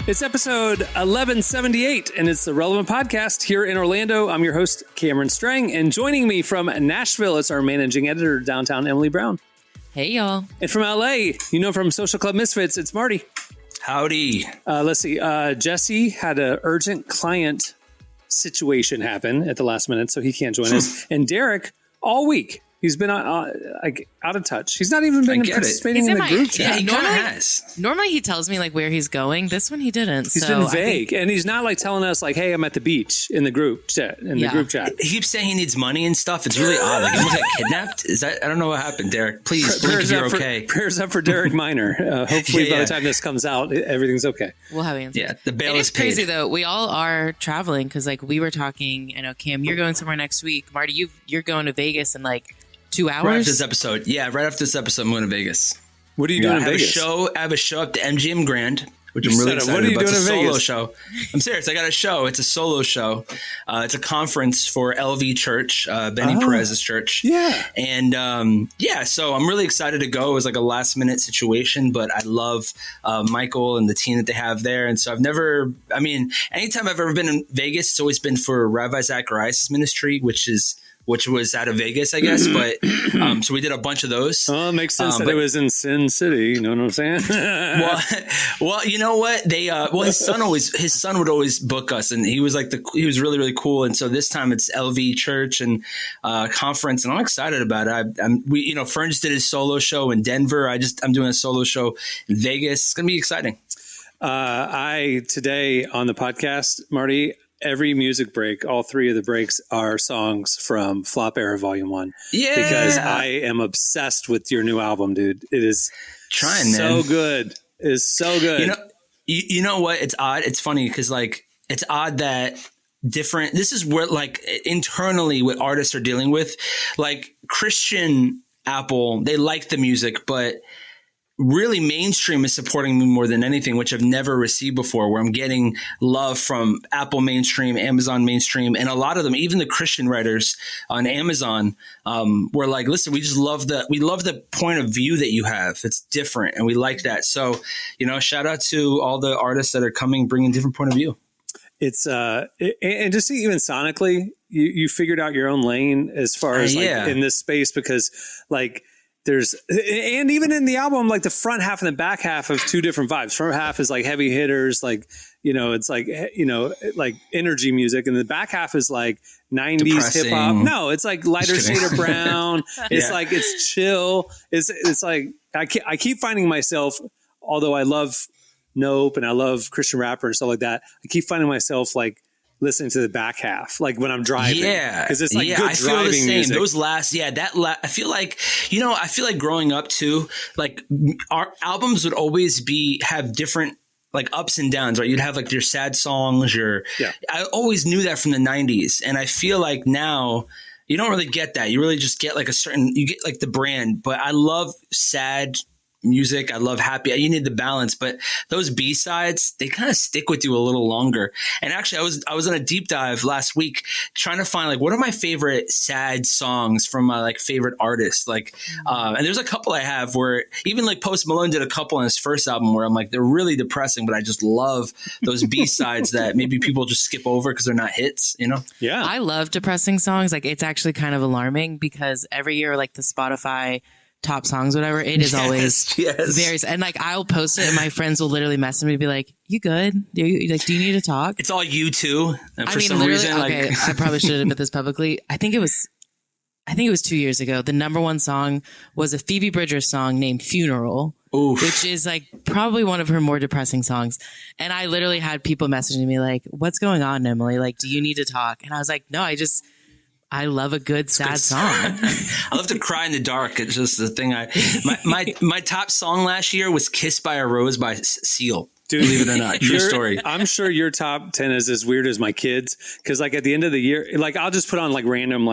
It's episode 1178, and it's the Relevant Podcast here in Orlando. I'm your host, Cameron Strang, and joining me from Nashville is our managing editor, downtown Emily Brown. Hey, y'all. And from LA, from Social Club Misfits, it's Marty. Howdy. Let's see. Jesse had an urgent client situation happen at the last minute, so he can't join us. And Derek, all week, he's been out of touch. He's not even been participating in the group chat. Yeah, he kind of has. Normally he tells me where he's going. This one he didn't. He's been vague, and he's not telling us hey, I'm at the beach in the group chat. The group chat, he keeps saying he needs money and stuff. It's really odd. He almost got kidnapped. Is that? I don't know what happened, Derek. Please blink if you're okay. Prayers up for Derek Minor. Hopefully, by the time this comes out, everything's okay. We'll have answers. Yeah, the bail is paid. Crazy though. We all are traveling because we were talking. I know Cam, you're going somewhere next week. Marty, you're going to Vegas in 2 hours. Right after this episode. Yeah, right after this episode, I'm going to Vegas. What are you doing in Vegas? I have a show up to MGM Grand, which I'm really excited about. What are you doing in Vegas? Solo show. I'm serious. I got a show. It's a solo show. It's a conference for LV Church, Benny Perez's church. Yeah. And so I'm really excited to go. It was a last minute situation, but I love Michael and the team that they have there. And so anytime I've ever been in Vegas, it's always been for Rabbi Zacharias' ministry, which was out of Vegas, I guess. But so we did a bunch of those. Oh, it makes sense that it was in Sin City. You know what I'm saying? well, you know what? They his son would always book us, and he was he was really, really cool. And so this time it's LV Church and conference, and I'm excited about it. Ferns did his solo show in Denver. I'm doing a solo show in Vegas. It's gonna be exciting. Today on the podcast, Marty, every music break, all three of the breaks are songs from Flop Era Volume 1. Yeah. Because I am obsessed with your new album, dude. It is so good. It is so good. You know what? It's odd. It's funny because it's odd that this is where internally what artists are dealing with. Christian Apple, they like the music, but really mainstream is supporting me more than anything, which I've never received before, where I'm getting love from Apple mainstream, Amazon mainstream, and a lot of them, even the Christian writers on Amazon, were listen, we love the point of view that you have. It's different. And we like that. So, shout out to all the artists that are coming, bringing different point of view. It's, and just even sonically, you figured out your own lane as far as in this space, because and even in the album, the front half and the back half have two different vibes. Front half is heavy hitters, it's energy music. And the back half is 90s hip hop. No, it's lighter shade of brown. It's it's chill. It's I keep finding myself, although I love Nope and I love Christian rapper and stuff like that, I keep finding myself listening to the back half, when I'm driving. Yeah. Because it's good I feel driving the same. music. Those I feel I feel like growing up too, our albums would always have different ups and downs, right? You'd have your sad songs, I always knew that from the 90s. And I feel now you don't really get that. You really just get you get the brand, but I love sad music. I love happy. You need the balance, but those B-sides, they kind of stick with you a little longer. And actually I was on a deep dive last week trying to find what are my favorite sad songs from my favorite artists. And there's a couple I have where even Post Malone did a couple on his first album where I'm they're really depressing, but I just love those B-sides that maybe people just skip over because they're not hits, Yeah. I love depressing songs. It's actually kind of alarming because every year, the Spotify top songs, whatever, it is always very, and I'll post it and my friends will literally message me and be like, you good? Do you need to talk? It's all you two. And for some literally, reason, okay, I probably should admit this publicly. I think it was 2 years ago. The number one song was a Phoebe Bridgers song named Funeral. Oof. Which is probably one of her more depressing songs. And I literally had people messaging me what's going on, Emily? Do you need to talk? And I was no, I love a good sad song. I love to cry in the dark. It's just the thing. My top song last year was "Kissed by a Rose" by Seal. Dude, believe it or not, true story. I'm sure your top 10 is as weird as my kids, because at the end of the year, I'll just put on random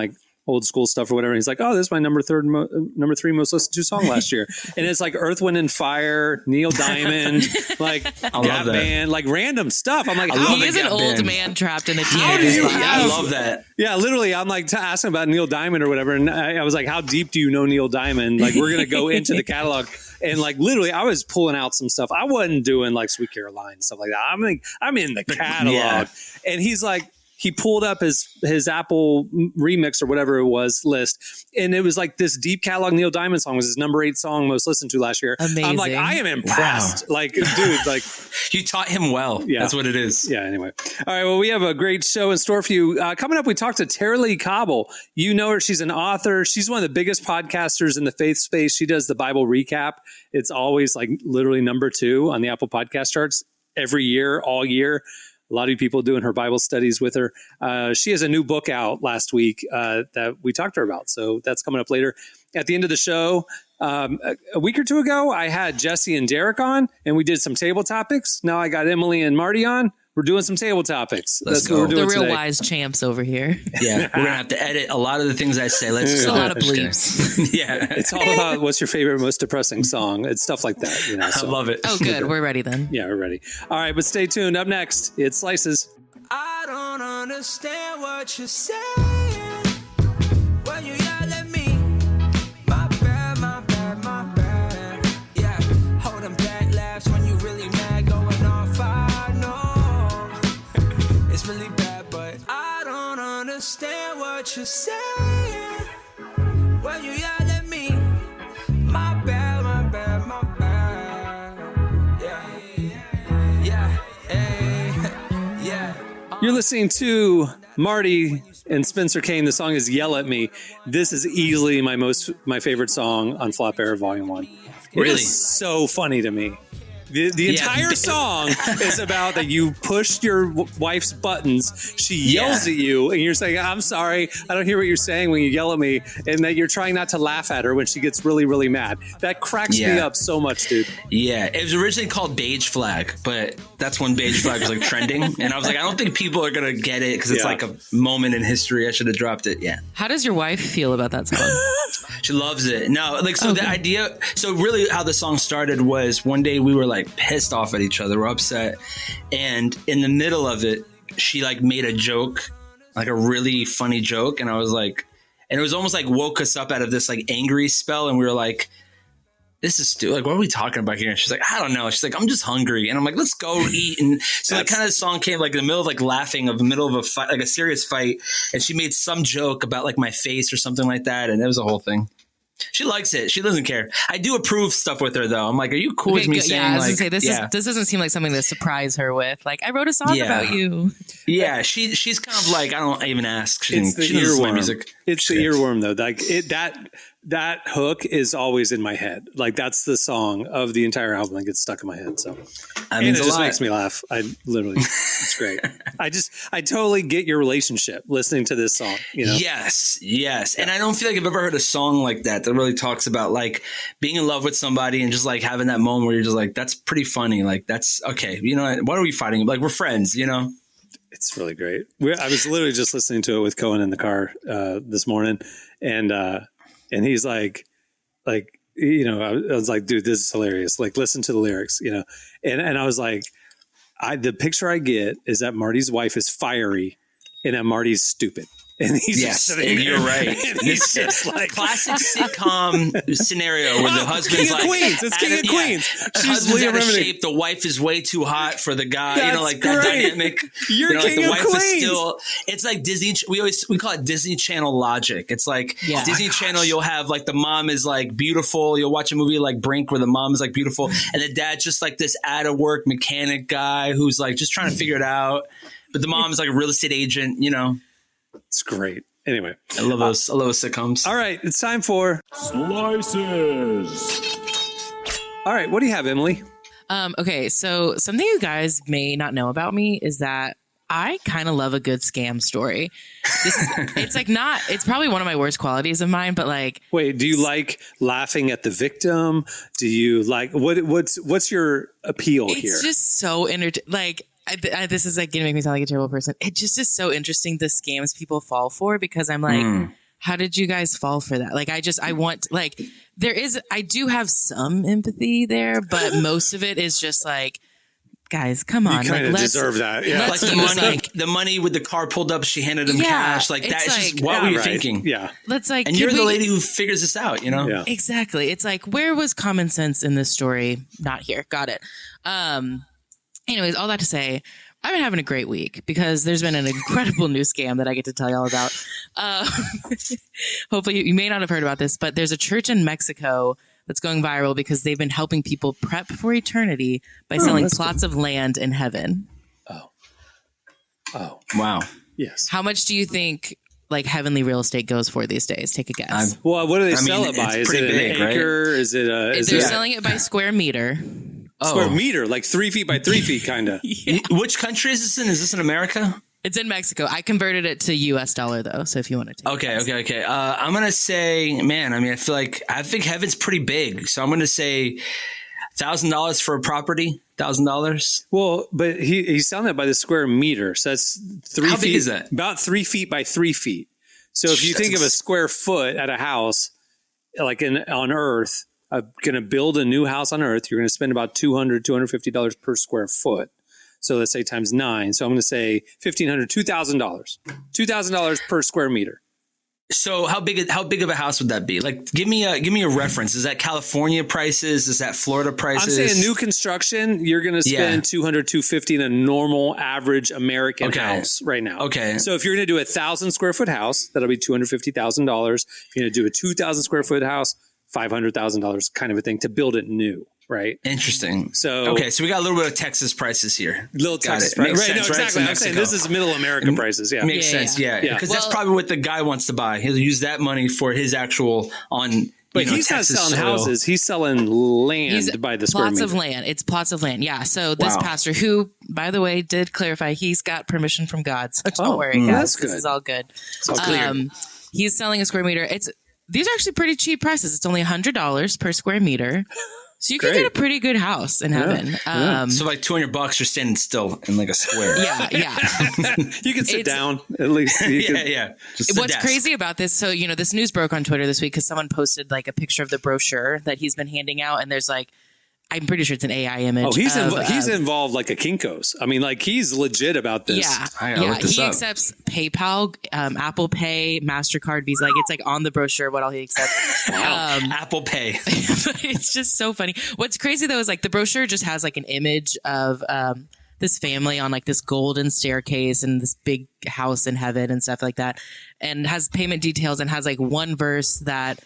old school stuff or whatever. And he's like, oh, this is my number three most listened to song last year. And it's like Earth, Wind and Fire, Neil Diamond, like Gap Band, like random stuff. I'm like, he is an old man trapped in a teenager's life. I love that. Yeah, literally. I'm like asking about Neil Diamond or whatever. And I was like, how deep do you know Neil Diamond? Like, we're going to go into the catalog. And like, literally, I was pulling out some stuff. I wasn't doing like Sweet Caroline and stuff like that. I'm in the catalog. Yeah. And he's like, he pulled up his Apple remix or whatever it was list. And it was like this deep catalog Neil Diamond song was his number 8 song most listened to last year. Amazing. I'm like, I am impressed. Wow. Like, dude, like. You taught him well. Yeah. That's what it is. Yeah, anyway. All right, well, we have a great show in store for you. Coming up, we talked to Tara Leigh Cobble. You know her. She's an author. She's one of the biggest podcasters in the faith space. She does the Bible recap. It's always like literally number 2 on the Apple podcast charts every year, all year. A lot of people doing her Bible studies with her. She has a new book out last week that we talked to her about. So that's coming up later. At the end of the show, a week or 2 ago, I had Jesse and Derek on, and we did some table topics. Now I got Emily and Marty on. We're doing some table topics. That's what we're doing today. The real today. wise champs over here. Yeah, we're going to have to edit a lot of the things I say. Let's a lot of bleeps. Yeah. It's all about what's your favorite, most depressing song. It's stuff like that. You know, so. I love it. Oh, good. We're ready then. Yeah, we're ready. All right, but stay tuned. Up next, it's Slices. I don't understand what you're saying when you yell at me. My bad, my bad, my bad. Yeah, holding back laughs when you really mad, going off. I know it's really bad, but I don't understand what you're saying when you yell at me. My bad, my bad, my bad. Yeah, yeah. You're listening to Marty and Spencer Kane. The song is Yell at Me. This is easily my favorite song on Flop Air Volume 1. Really? It is so funny to me. The entire song is about that you pushed your wife's buttons. She yells at you and you're saying, I'm sorry, I don't hear what you're saying when you yell at me. And that you're trying not to laugh at her when she gets really, really mad. That cracks me up so much, dude. Yeah, it was originally called Beige Flag, but that's when Beige Flag was like trending. And I was like, I don't think people are going to get it because it's like a moment in history. I should have dropped it. Yeah. How does your wife feel about that song? She loves it. No, like, so the idea, so really how the song started was one day we were like pissed off at each other. We're upset. And in the middle of it, she like made a joke, like a really funny joke. And I was like, and it was almost like woke us up out of this like angry spell. And we were like, this is stupid. Like, what are we talking about here? And she's like, I don't know. She's like, I'm just hungry. And I'm like, let's go eat. And so that kind of song came like in the middle of like laughing of the middle of a fight, like a serious fight. And she made some joke about like my face or something like that. And it was a whole thing. She likes it. She doesn't care. I do approve stuff with her though. I'm like, are you cool with me saying I was like, gonna say, this doesn't seem like something to surprise her with. Like, I wrote a song about you. Yeah. She's kind of like, I don't even ask. It's the earworm. It's the earworm though. Like that hook is always in my head. Like that's the song of the entire album that gets stuck in my head. So and it just makes me laugh. I literally, it's great. I totally get your relationship listening to this song, you know? Yes. Yeah. And I don't feel like I've ever heard a song like that really talks about like being in love with somebody and just like having that moment where you're just like, that's pretty funny. Like that's okay. You know, what are we fighting? Like we're friends, you know? It's really great. I was literally just listening to it with Cohen in the car this morning and he's like, you know, I was like, dude, this is hilarious. Like, listen to the lyrics, you know? And I was like, the picture I get is that Marty's wife is fiery and that Marty's stupid. And he's just sitting there. You're right. He's just like classic sitcom scenario where the husband's King of like Queens. It's King of Queens. She's out of shape. The wife is way too hot for the guy. That's you know, like that dynamic. You're like King the of wife Queens. is still. It's like Disney. We call it Disney Channel logic. It's like Disney Channel. You'll have like the mom is like beautiful. You'll watch a movie like Brink where the mom is like beautiful, and the dad's just like this out of work mechanic guy who's like just trying to figure it out. But the mom is like a real estate agent. You know, it's great. Anyway, I love those sitcoms. All right, it's time for Slices. All right, what do you have, Emily? Okay, so something you guys may not know about me is that I kind of love a good scam story. It's probably one of my worst qualities of mine, but like, wait, do you like laughing at the victim? Do you like what's your appeal here? It's just so like. This is like going to make me sound like a terrible person. It just is so interesting the scams people fall for because I'm like, how did you guys fall for that? Like, I want, like, I do have some empathy there, but most of it is just like, guys, come on. You kind of deserve that. Yeah. Like the money with the car pulled up, she handed him cash. Like that is just what were you thinking? Yeah. Let's like, and you're the lady who figures this out, you know? Yeah. Exactly. It's like, where was common sense in this story? Not here. Got it. Anyways, all that to say, I've been having a great week because there's been an incredible new scam that I get to tell you all about. Hopefully you may not have heard about this, but there's a church in Mexico that's going viral because they've been helping people prep for eternity by selling plots of land in heaven. Oh, wow. Yes. How much do you think like heavenly real estate goes for these days? Take a guess. Well, what do they sell it by? Is it big, an acre? Right? Is it they're selling it by square meter. Square meter, like 3 feet by 3 feet, kind of. Yeah. Which country is this in? Is this in America? It's in Mexico. I converted it to US dollar though. So if you want to take Okay. I'm going to say, man, I mean, I think heaven's pretty big. So I'm going to say $1,000 for a property. $1,000. Well, but he's selling it by the square meter. So that's 3 feet. How big is that? About 3 feet by 3 feet. So if you think of a square foot at a house, like on Earth, going to build a new house on Earth, you're going to spend about $250 per square foot. So let's say times 9. So I'm going to say $1,500, $2,000, $2,000 per square meter. So how big of a house would that be? Like, give me a reference. Is that California prices? Is that Florida prices? I'm saying new construction, you're going to spend $200, $250 in a normal average American house right now. Okay. So if you're going to do a 1,000 square foot house, that'll be $250,000. If you're going to do a 2,000 square foot house, $500,000 kind of a thing to build it new. Right. Interesting. So we got a little bit of Texas prices here. Texas prices. Right. No, exactly. I'm saying this is middle America prices. Yeah. Makes sense. Yeah. Because that's probably what the guy wants to buy. He'll use that money for his actual But he's Texas not selling soil. houses. He's selling land by the square meter. Plots of land. It's plots of land. Yeah. So this pastor, who, by the way, did clarify he's got permission from God. So don't worry, guys. That's good. This is all good. It's all clear. He's selling a square meter. These are actually pretty cheap prices. It's only $100 per square meter. So you can get a pretty good house in heaven. So like $200, you're standing still in like a square. Yeah. You can sit down at least. Yeah. What's crazy about this? So, this news broke on Twitter this week because someone posted like a picture of the brochure that he's been handing out. And there's like, I'm pretty sure it's an AI image. Oh, he's involved like a Kinko's. I mean, like he's legit about this. Yeah. He accepts PayPal, Apple Pay, MasterCard, Visa. Like it's like on the brochure what all he accepts. Apple Pay. It's just so funny. What's crazy though is like the brochure just has like an image of this family on like this golden staircase and this big house in heaven and stuff like that, and has payment details and has like one verse that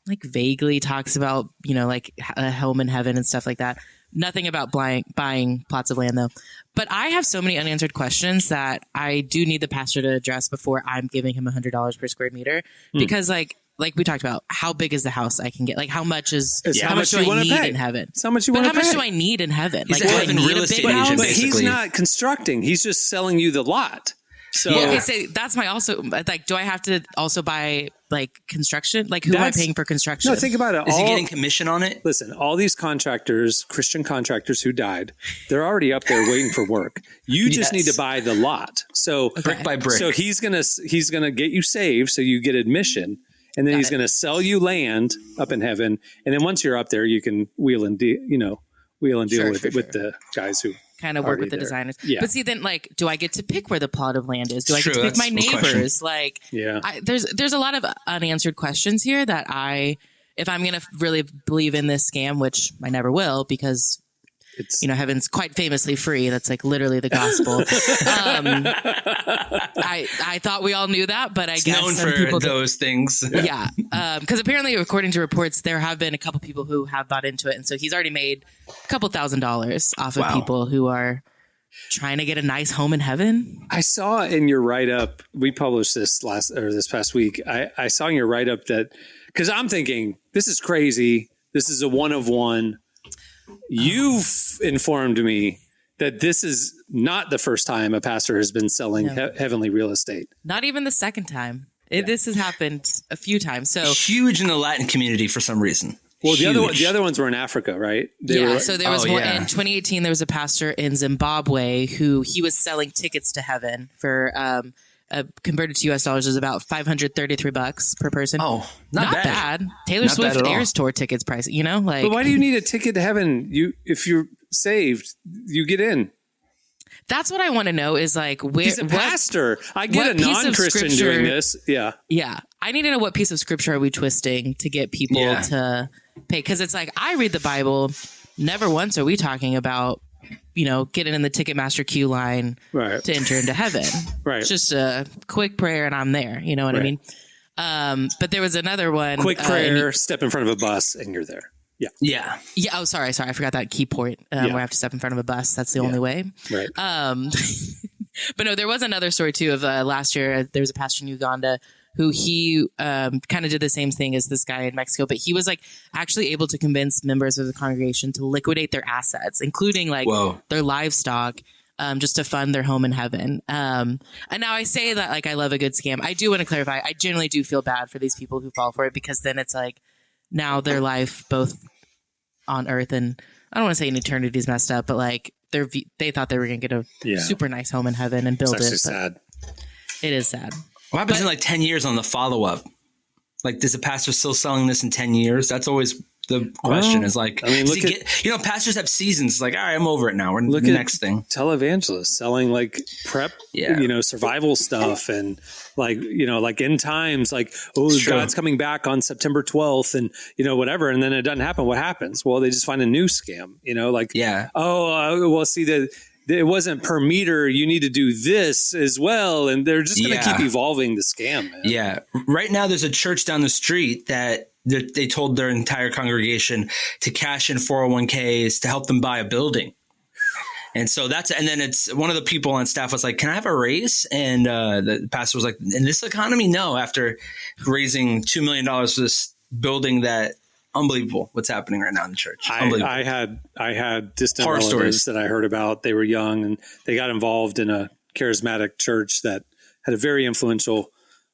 like vaguely talks about, like a home in heaven and stuff like that. Nothing about buying plots of land though. But I have so many unanswered questions that I do need the pastor to address before I'm giving him $100 per square meter. Because like we talked about, how big is the house I can get? Like how much do I need in heaven? How much you want to pay? How much do I need in heaven? He's like do I need real a estate big house? agent, But he's basically. not constructing. He's just selling you the lot. So okay, so that's my also like. Do I have to also buy like construction? Like who am I paying for construction? No, think about it. Is he getting commission on it? Listen, all these contractors, Christian contractors who died, they're already up there waiting for work. You just need to buy the lot. So brick by brick. So he's gonna get you saved, so you get admission, and then he's gonna sell you land up in heaven, and then once you're up there, you can wheel and deal with the guys who kind of work with the designers. Yeah. But see, then like, do I get to pick where the plot of land is? Do I get to pick my neighbors? Like, there's a lot of unanswered questions here that if I'm going to really believe in this scam, which I never will, because it's, heaven's quite famously free. That's like literally the gospel. I thought we all knew that, but I guess known some for people those things. Yeah. Because apparently, according to reports, there have been a couple people who have bought into it. And so he's already made a couple $1,000s off of people who are trying to get a nice home in heaven. I saw in your write-up, we published this past week. I saw in your write-up that, because I'm thinking, this is crazy. This is a one of one. You've informed me that this is not the first time a pastor has been selling heavenly real estate. Not even the second time. This has happened a few times. So huge in the Latin community for some reason. Well, the other ones were in Africa, right? So there was one in 2018. There was a pastor in Zimbabwe who he was selling tickets to heaven for converted to US dollars is about $533 per person. Oh, not bad. Taylor Swift Eras tour tickets price, like. But why do you need a ticket to heaven? If you're saved, you get in. That's what I want to know is like where he's a pastor. I get a non-Christian doing this. Yeah. Yeah. I need to know what piece of scripture are we twisting to get people to pay? Because it's like I read the Bible. Never once are we talking about, getting in the Ticketmaster queue line to enter into heaven. Right. It's just a quick prayer and I'm there. You know what I mean? But there was another one. Quick prayer, step in front of a bus and you're there. Yeah. Yeah. Yeah. Oh, sorry. I forgot that key point where I have to step in front of a bus. That's the only way. Right. But no, there was another story too of last year. There was a pastor in Uganda who he kind of did the same thing as this guy in Mexico, but he was like actually able to convince members of the congregation to liquidate their assets, including like their livestock, just to fund their home in heaven. And now I say that like I love a good scam. I do want to clarify. I generally do feel bad for these people who fall for it because then it's like, now their life both on earth and I don't want to say in eternity is messed up, but like they thought they were going to get a super nice home in heaven and build it's sad. It is sad. What happens in like 10 years on the follow-up? Like, does the pastor still selling this in 10 years? That's always the question is like, I mean, pastors have seasons. It's like, all right, I'm over it now. We're the next thing. Televangelists selling like prep, survival stuff and like, like end times, like, God's coming back on September 12th and, whatever. And then it doesn't happen. What happens? Well, they just find a new scam, it wasn't per meter. You need to do this as well. And they're just going to keep evolving the scam, man. Yeah. Right now, there's a church down the street that they told their entire congregation to cash in 401ks to help them buy a building. And so and then it's one of the people on staff was like, can I have a raise? And the pastor was like, in this economy, no, after raising $2 million for this building that unbelievable what's happening right now in the church. I had distant horror relatives stories that I heard about. They were young and they got involved in a charismatic church that had a very influential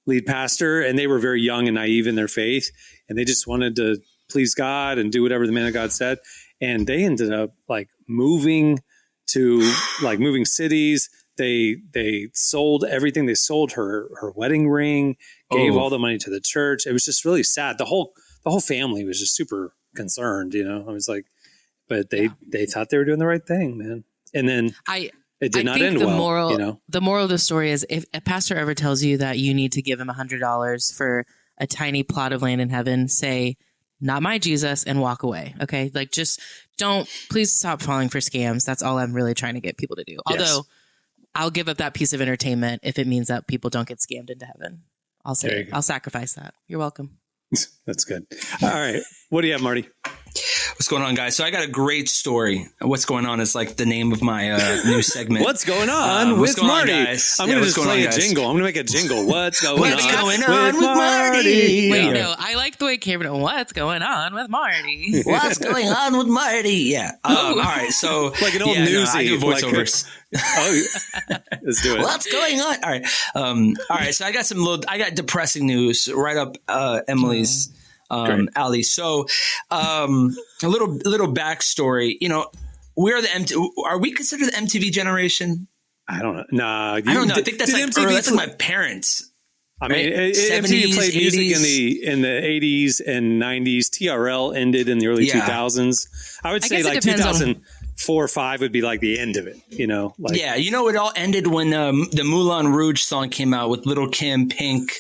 lead pastor, and they were very young and naive in their faith, and they just wanted to please God and do whatever the man of God said. And they ended up like moving cities. They sold everything. They sold her wedding ring, gave all the money to the church. It was just really sad. The whole family was just super concerned, I was like, but they thought they were doing the right thing, man. And then it did not end well. The moral of the story is if a pastor ever tells you that you need to give him $100 for a tiny plot of land in heaven, say, not my Jesus, and walk away. Okay. Like please stop falling for scams. That's all I'm really trying to get people to do. Yes. Although I'll give up that piece of entertainment if it means that people don't get scammed into heaven. I'll sacrifice that. You're welcome. That's good. All right. What do you have, Marty? What's going on, guys? So I got a great story. What's going on is like the name of my new segment. What's going on with Marty? I'm going to just play a jingle. I'm going to make a jingle. What's going on with Marty? Wait, no. I like the way Cameron. What's going on with Marty? What's going on with Marty? Yeah. All right. So like an old newsy. I do voiceovers. Let's do it. What's going on? All right. All right. So I got depressing news right up Emily's alley. So a little backstory. We are are we considered the MTV generation? I don't know. Nah, I don't know. I think that's that's like my parents. I mean, MTV played 80s. music in the 80s and 90s. TRL ended in the early 2000s. I would say like 2004 or 5 would be like the end of it, it all ended when the Moulin Rouge song came out with Lil' Kim, Pink,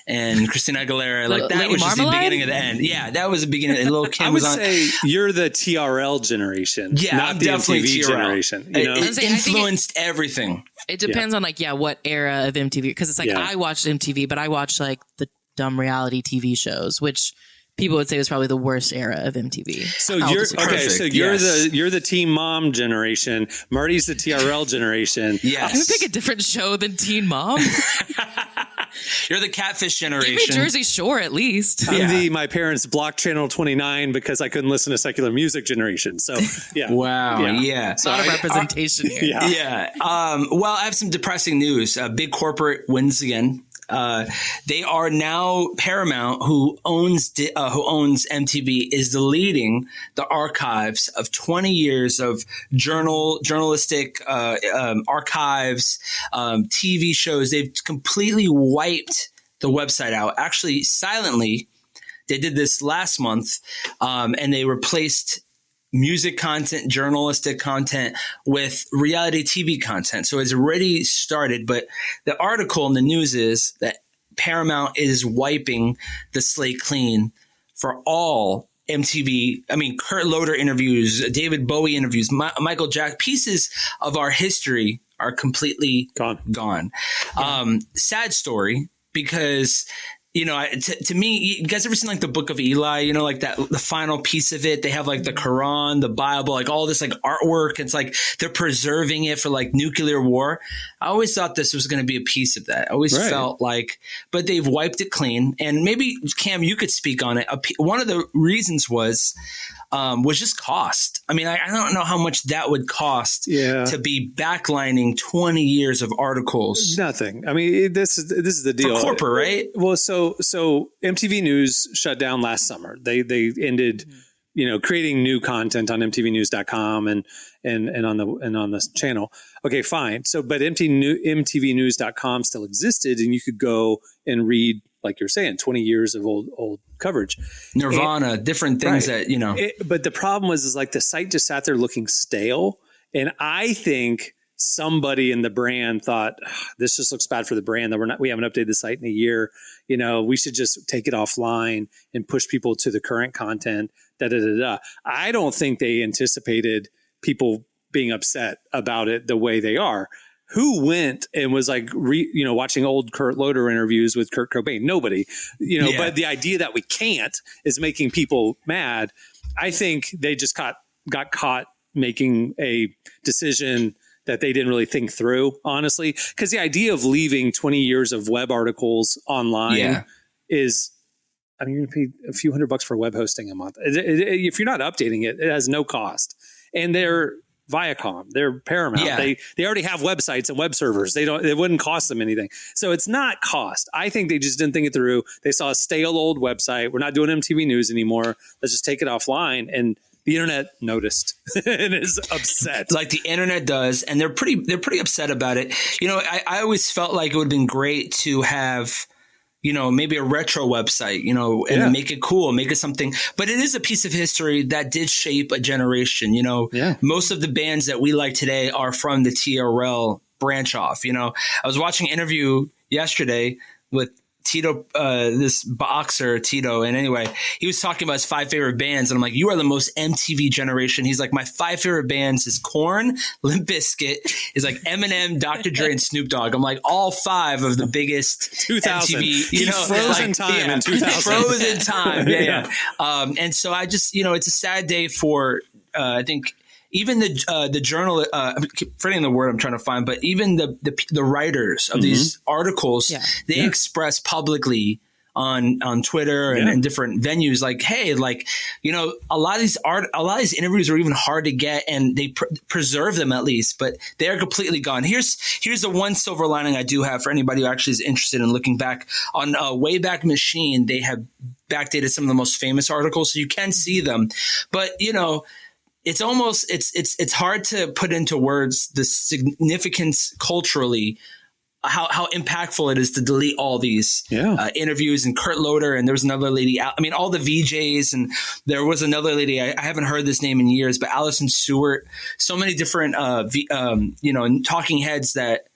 and Christina Aguilera. Like that was just the beginning of the end. Yeah, that was the beginning. Lil' Kim was on. I would say you're the TRL generation, not the definitely MTV TRL. Generation. It influenced everything. It depends on what era of MTV, because it's like I watched MTV, but I watched like the dumb reality TV shows, which people would say was probably the worst era of MTV. So you're the Teen Mom generation. Marty's the TRL generation. Yes. Can we pick a different show than Teen Mom? You're the Catfish generation. Give me Jersey Shore at least. I'm my parents blocked Channel 29 because I couldn't listen to secular music generation. So yeah. Wow. Yeah. It's not a representation here. Yeah. Well, I have some depressing news. Big corporate wins again. They are now Paramount, who owns MTV, is deleting the archives of 20 years of journalistic archives, TV shows. They've completely wiped the website out. Actually, silently, they did this last month, and they replaced music content, journalistic content with reality TV content. So it's already started, but the article in the news is that Paramount is wiping the slate clean for all MTV. I mean, Kurt Loder interviews, David Bowie interviews, Michael Jackson, pieces of our history are completely gone. Sad story, because to me, you guys ever seen like the Book of Eli? Like that, the final piece of it. They have like the Quran, the Bible, like all this like artwork. It's like they're preserving it for like nuclear war. I always thought this was going to be a piece of that. I always felt like, but they've wiped it clean. And maybe Cam, you could speak on it. One of the reasons was just cost. I mean, I don't know how much that would cost to be backlining 20 years of articles. Nothing. I mean, this is the deal. For corporate, right? Well, so MTV News shut down last summer. They ended, creating new content on MTVnews.com and on the channel. Okay, fine. So, but MTVnews.com still existed, and you could go and read, like you're saying, 20 years of old coverage. Nirvana, different things but the problem was like the site just sat there looking stale. And I think somebody in the brand thought, this just looks bad for the brand that we haven't updated the site in a year. We should just take it offline and push people to the current content. I don't think they anticipated people being upset about it the way they are. Who went and was like, watching old Kurt Loder interviews with Kurt Cobain? Nobody, but the idea that we can't is making people mad. I think they just got caught making a decision that they didn't really think through, honestly, because the idea of leaving 20 years of web articles online is, I mean, you're going to pay a few $100 for web hosting a month. If you're not updating it, it has no cost. And they're Viacom, they're Paramount. Yeah. They already have websites and web servers. It wouldn't cost them anything. So it's not cost. I think they just didn't think it through. They saw a stale old website. We're not doing MTV News anymore. Let's just take it offline. And the internet noticed and is upset. Like the internet does, and they're pretty upset about it. I always felt like it would have been great to have, maybe a retro website, and make it cool, make it something. But it is a piece of history that did shape a generation. Most of the bands that we like today are from the TRL branch off. I was watching an interview yesterday with Tito, this boxer Tito, and anyway, he was talking about his 5 favorite bands, and I'm like, you are the most MTV generation. He's like, my 5 favorite bands is Korn, Limp Bizkit, is like Eminem, Dr. Dre, and Snoop Dogg. I'm like, all 5 of the biggest 2000. MTV, frozen time in 2000. Frozen time, yeah. And so I just, it's a sad day for, I think, even the journal, I'm forgetting the word I'm trying to find, but even the writers of these articles, they express publicly on Twitter and different venues, like, hey, like, a lot of these interviews are even hard to get, and they preserve them at least, but they are completely gone. Here's the one silver lining I do have for anybody who actually is interested in looking back on Wayback Machine. They have backdated some of the most famous articles, so you can see them, but it's almost it's hard to put into words the significance culturally, how impactful it is to delete all these interviews, and Kurt Loder, and there was another lady. I mean, all the VJs, and there was another lady. I haven't heard this name in years, but Alison Stewart. So many different talking heads that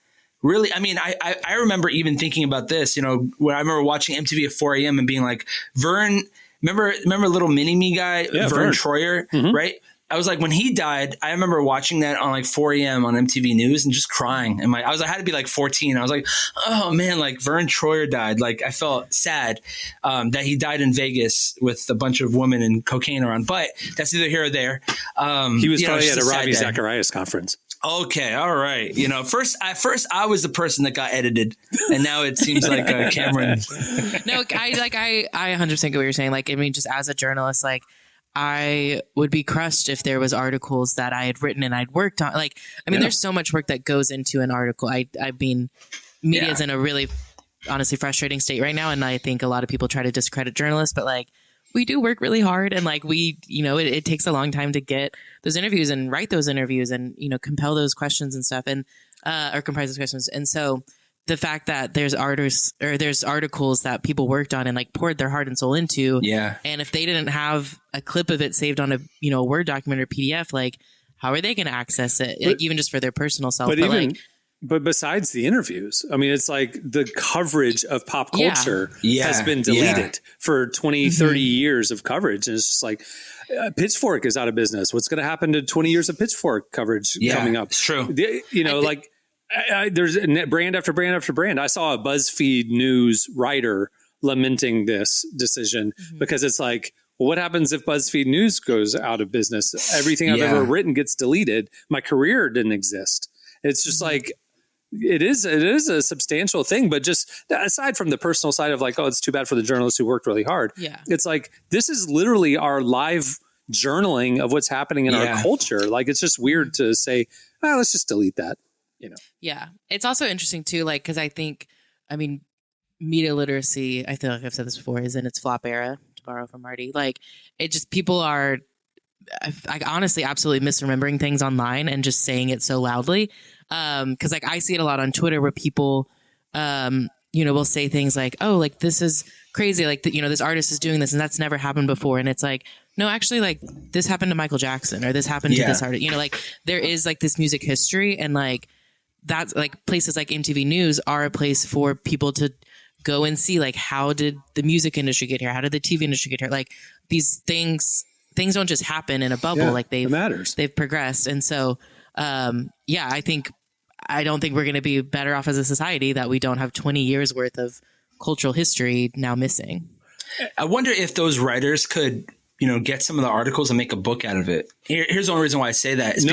really. I mean, I remember even thinking about this. When I remember watching MTV at 4 a.m. and being like, Vern. Remember little mini me guy, Vern Troyer, right? I was like, when he died, I remember watching that on like 4 a.m. on MTV News and just crying. And I had to be like 14. I was like, oh man, like Vern Troyer died. Like I felt sad that he died in Vegas with a bunch of women and cocaine around. But that's neither here or there. He was probably at a Ravi Zacharias conference. Okay, all right. At first I was the person that got edited, and now it seems like Cameron. No, I 100% get what you're saying. Like, I mean, just as a journalist, like, I would be crushed if there was articles that I had written and I'd worked on. Like, I mean, there's so much work that goes into an article. I mean, media is in a really honestly frustrating state right now. And I think a lot of people try to discredit journalists, but like we do work really hard, and like we, you know, it takes a long time to get those interviews and write those interviews and, you know, compel those questions and stuff, and or comprise those questions. And so the fact that there's artists or there's articles that people worked on and like poured their heart and soul into. Yeah. And if they didn't have a clip of it saved on a, you know, Word document or PDF, like how are they going to access it? Like even just for their personal self. But besides the interviews, I mean, it's like the coverage of pop culture has been deleted for 20, 30 years of coverage. And it's just like Pitchfork is out of business. What's going to happen to 20 years of Pitchfork coverage coming up? It's true. You know, there's brand after brand after brand. I saw a BuzzFeed News writer lamenting this decision because it's like, well, what happens if BuzzFeed News goes out of business? Everything I've ever written gets deleted. My career didn't exist. It's just like, it is a substantial thing, but just aside from the personal side of like, oh, it's too bad for the journalists who worked really hard. Yeah. It's like, this is literally our live journaling of what's happening in our culture. Like, it's just weird to say, oh, let's just delete that, you know? Yeah. It's also interesting too, like, cause I mean, media literacy, I feel like I've said this before, is in its flop era, to borrow from Marty. Like, it just, people are, I honestly absolutely misremembering things online and just saying it so loudly. Cause like I see it a lot on Twitter where people, you know, will say things like, oh, like this is crazy. Like, you know, this artist is doing this and that's never happened before. And it's like, no, actually, like this happened to Michael Jackson or this happened to this artist, you know, like there is like this music history, and like that's like places like MTV News are a place for people to go and see, like, how did the music industry get here? How did the TV industry get here? Like these things don't just happen in a bubble. Like they've progressed. And so, I don't think we're going to be better off as a society that we don't have 20 years worth of cultural history now missing. I wonder if those writers could, you know, get some of the articles and make a book out of it. Here's the only reason why I say that is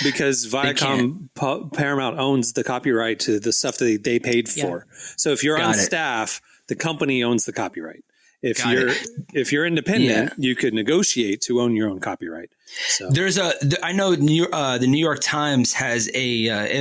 because Viacom Paramount owns the copyright to the stuff that they paid for. So if you're on staff, the company owns the copyright. If you're independent, you could negotiate to own your own copyright. So I know the New York Times has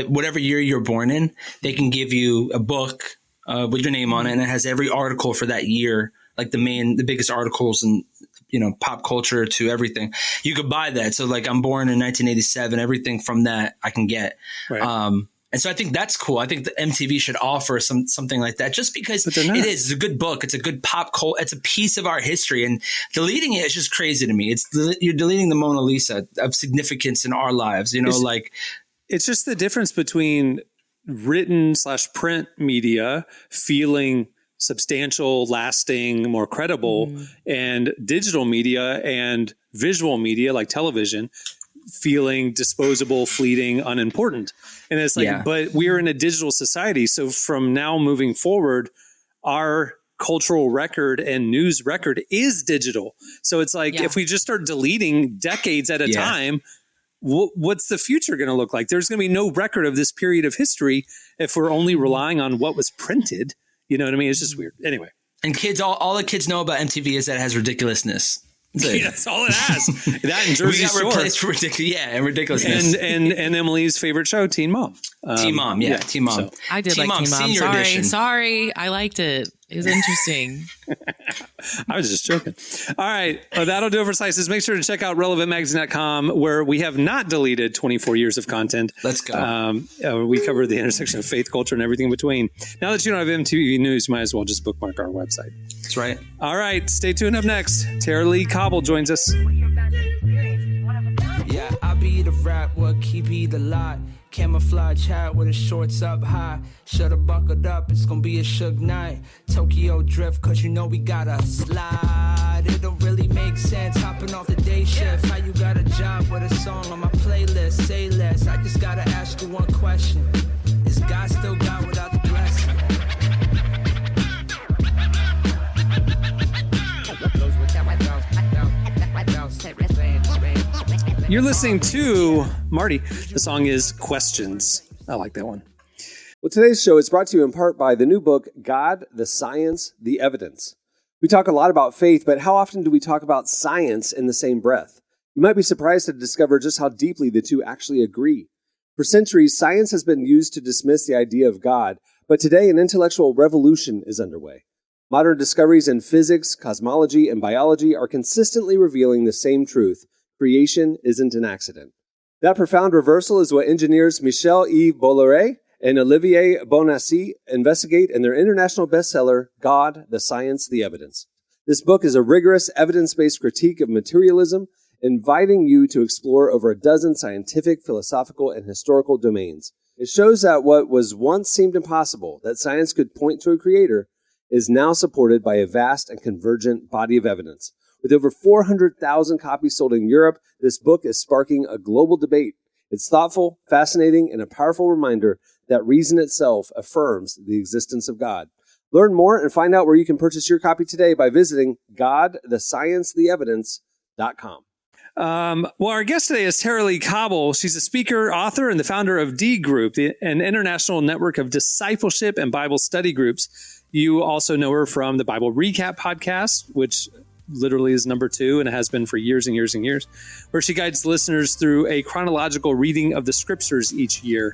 whatever year you're born in, they can give you a book with your name on it, and it has every article for that year, like the biggest articles and, you know, pop culture to everything. You could buy that. So like I'm born in 1987, everything from that I can get. Right. And so I think that's cool. I think the MTV should offer something like that, just because it's a good book. It's a good pop culture. It's a piece of our history, and deleting it is just crazy to me. You're deleting the Mona Lisa of significance in our lives. You know, it's just the difference between written/print media feeling substantial, lasting, more credible, and digital media and visual media like television feeling disposable, fleeting, unimportant. And it's like, but we're in a digital society. So from now moving forward, our cultural record and news record is digital. So it's like, if we just start deleting decades at a time, what's the future going to look like? There's going to be no record of this period of history if we're only relying on what was printed. You know what I mean? It's just weird. Anyway. And kids, all the kids know about MTV is that it has ridiculousness. That's all it has. That and Jersey Shore. Replaced for ridiculousness. And Emily's favorite show, Teen Mom. Teen Mom. So, I did Teen like Teen Mom. Sorry. I liked it. It was interesting. I was just joking. All right. That'll do it for Slices. Make sure to check out relevantmagazine.com, where we have not deleted 24 years of content. Let's go. We cover the intersection of faith, culture, and everything in between. Now that you don't have MTV News, you might as well just bookmark our website. That's right. All right. Stay tuned. Up next, Tara Leigh Cobble joins us. Yeah, I be the rap, what keep you the lot. Camouflage hat with his shorts up high. Should've buckled up, it's gonna be a shook night. Tokyo drift, cause you know we gotta slide. It don't really make sense, hopping off the day shift. How you got a job with a song on my playlist? Say less, I just gotta ask you one question. Is God still God without the blessing? You're listening to Marty. The song is Questions. I like that one. Well, today's show is brought to you in part by the new book, God, the Science, the Evidence. We talk a lot about faith, but how often do we talk about science in the same breath? You might be surprised to discover just how deeply the two actually agree. For centuries, science has been used to dismiss the idea of God, But today, an intellectual revolution is underway. Modern discoveries in physics, cosmology, and biology are consistently revealing the same truth: creation isn't an accident. That profound reversal is what engineers Michel-Yves Bolloré and Olivier Bonassi investigate in their international bestseller, God, the Science, the Evidence. This book is a rigorous, evidence-based critique of materialism, inviting you to explore over a dozen scientific, philosophical, and historical domains. It shows that what was once seemed impossible, that science could point to a creator, is now supported by a vast and convergent body of evidence. With over 400,000 copies sold in Europe, this book is sparking a global debate. It's thoughtful, fascinating, and a powerful reminder that reason itself affirms the existence of God. Learn more and find out where you can purchase your copy today by visiting godthesciencetheevidence.com. Well, our guest today is Tara Leigh Cobble. She's a speaker, author, and the founder of D Group, an international network of discipleship and Bible study groups. You also know her from the Bible Recap podcast, which literally is number 2 and has been for years and years and years, where she guides listeners through a chronological reading of the scriptures each year.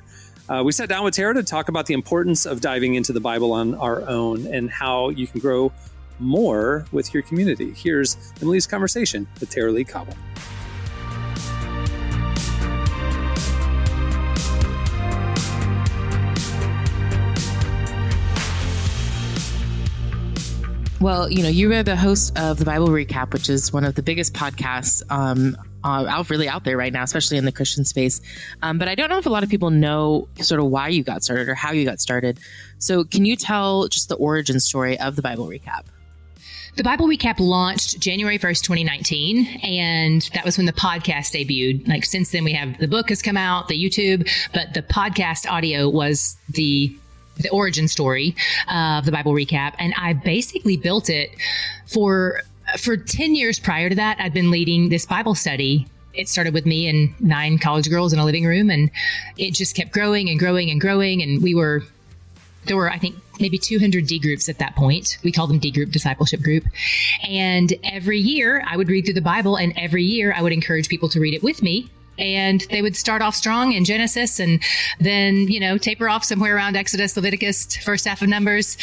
We sat down with Tara to talk about the importance of diving into the Bible on our own and how you can grow more with your community. Here's Emily's conversation with Tara Leigh Cobble. Well, you are the host of the Bible Recap, which is one of the biggest podcasts out there right now, especially in the Christian space. But I don't know if a lot of people know sort of why you got started or how you got started. So can you tell just the origin story of the Bible Recap? The Bible Recap launched January 1st, 2019, and that was when the podcast debuted. Like, since then, the book has come out, the YouTube, but the podcast audio was the origin story of the Bible Recap. And I basically built it for 10 years prior to that. I'd been leading this Bible study. It started with me and 9 college girls in a living room, and it just kept growing and growing and growing. And there were, I think, maybe 200 D groups at that point. We call them D group, discipleship group. And every year I would read through the Bible, and every year I would encourage people to read it with me. And they would start off strong in Genesis and then, taper off somewhere around Exodus, Leviticus, first half of Numbers.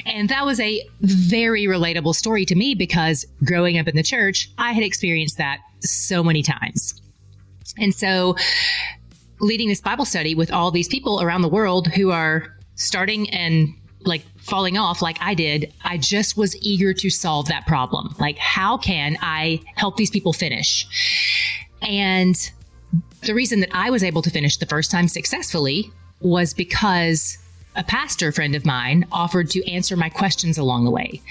And that was a very relatable story to me because growing up in the church, I had experienced that so many times. And so leading this Bible study with all these people around the world who are starting and falling off like I did, I just was eager to solve that problem. Like, how can I help these people finish? And the reason that I was able to finish the first time successfully was because a pastor friend of mine offered to answer my questions along the way.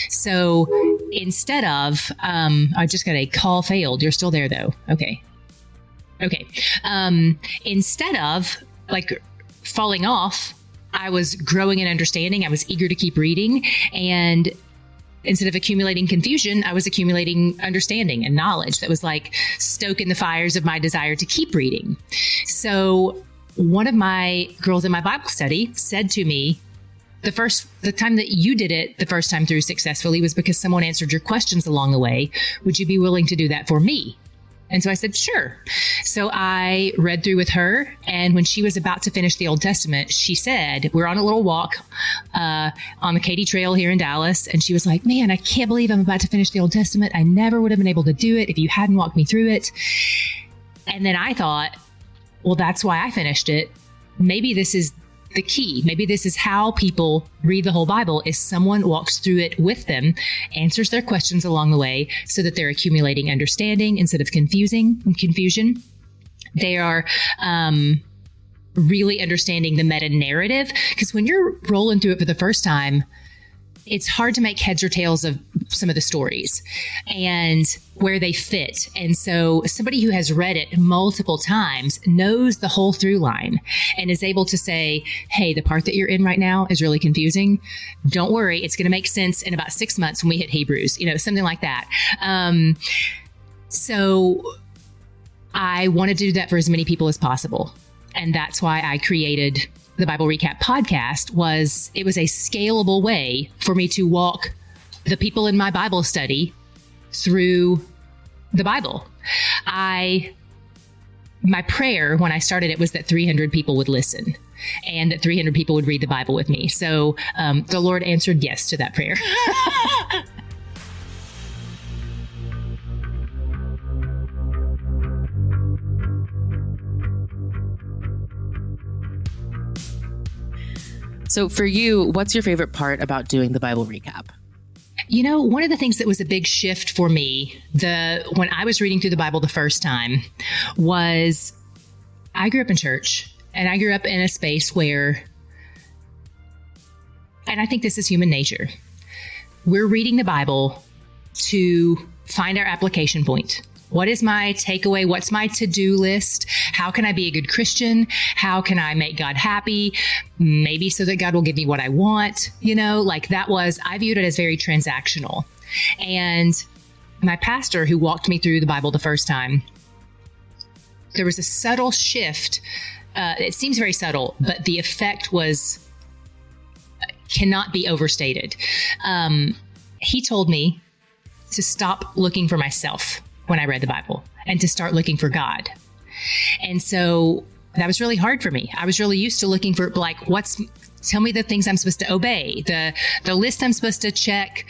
So instead of, I just got a call failed. You're still there though. Okay. Instead of falling off, I was growing in understanding. I was eager to keep reading, and instead of accumulating confusion, I was accumulating understanding and knowledge that was stoking the fires of my desire to keep reading. So one of my girls in my Bible study said to me, the time that you did it the first time through successfully was because someone answered your questions along the way. Would you be willing to do that for me? And so I said, sure. So I read through with her. And when she was about to finish the Old Testament, she said, we're on a little walk on the Katy Trail here in Dallas. And she was like, man, I can't believe I'm about to finish the Old Testament. I never would have been able to do it if you hadn't walked me through it. And then I thought, well, that's why I finished it. Maybe this is the key. Maybe this is how people read the whole Bible, is someone walks through it with them, answers their questions along the way so that they're accumulating understanding instead of confusion. They are really understanding the meta narrative, because when you're rolling through it for the first time, it's hard to make heads or tails of some of the stories and where they fit. And so somebody who has read it multiple times knows the whole through line and is able to say, hey, the part that you're in right now is really confusing. Don't worry. It's going to make sense in about 6 months when we hit Hebrews, something like that. So I wanted to do that for as many people as possible. And that's why I created the Bible Recap podcast. It was a scalable way for me to walk the people in my Bible study through the Bible. I my prayer when I started it was that 300 people would listen and that 300 people would read the Bible with me. So the Lord answered yes to that prayer. So for you, what's your favorite part about doing the Bible recap? You know, one of the things that was a big shift for me, when I was reading through the Bible the first time, was I grew up in church, and I grew up in a space where, and I think this is human nature, we're reading the Bible to find our application point. What is my takeaway? What's my to-do list? How can I be a good Christian? How can I make God happy? Maybe so that God will give me what I want. You know, like I viewed it as very transactional. And my pastor who walked me through the Bible the first time, there was a subtle shift. It seems very subtle, but the effect cannot be overstated. He told me to stop looking for myself when I read the Bible and to start looking for God. And so that was really hard for me. I was really used to looking for tell me the things I'm supposed to obey, the list I'm supposed to check,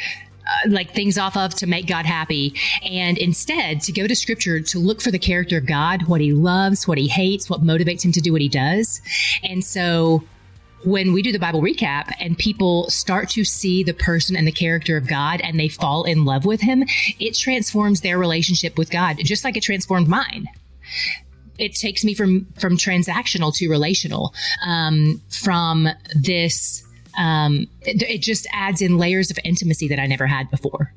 things off of to make God happy. And instead to go to scripture to look for the character of God, what he loves, what he hates, what motivates him to do what he does. And so when we do the Bible recap and people start to see the person and the character of God and they fall in love with him, it transforms their relationship with God, just like it transformed mine. It takes me from transactional to relational, from this, it just adds in layers of intimacy that I never had before.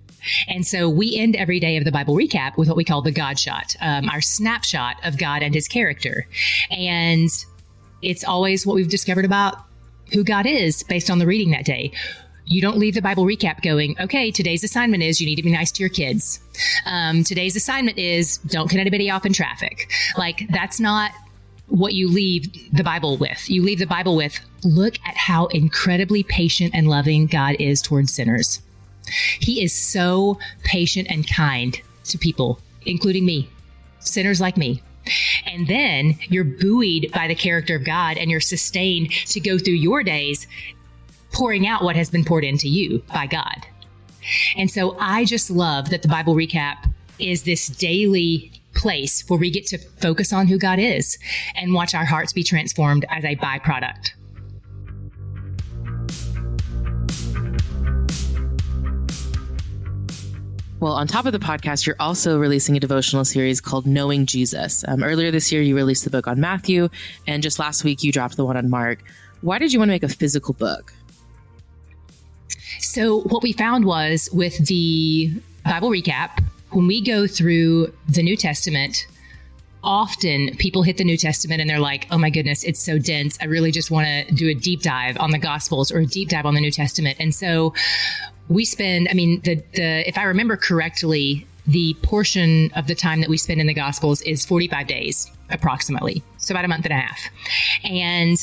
And so we end every day of the Bible recap with what we call the God shot, our snapshot of God and his character. And it's always what we've discovered about who God is based on the reading that day. You don't leave the Bible recap going, okay, today's assignment is you need to be nice to your kids. Today's assignment is don't cut anybody off in traffic. That's not what you leave the Bible with. You leave the Bible with, look at how incredibly patient and loving God is towards sinners. He is so patient and kind to people, including me, sinners like me. And then you're buoyed by the character of God and you're sustained to go through your days pouring out what has been poured into you by God. And so I just love that the Bible recap is this daily place where we get to focus on who God is and watch our hearts be transformed as a byproduct. Well, on top of the podcast, you're also releasing a devotional series called Knowing Jesus. Earlier this year, you released the book on Matthew, and just last week, you dropped the one on Mark. Why did you want to make a physical book? So what we found was with the Bible recap, when we go through the New Testament, often people hit the New Testament and they're like, oh my goodness, it's so dense. I really just want to do a deep dive on the Gospels or a deep dive on the New Testament. And so we spend, if I remember correctly, the portion of the time that we spend in the Gospels is 45 days, approximately. So about a month and a half. And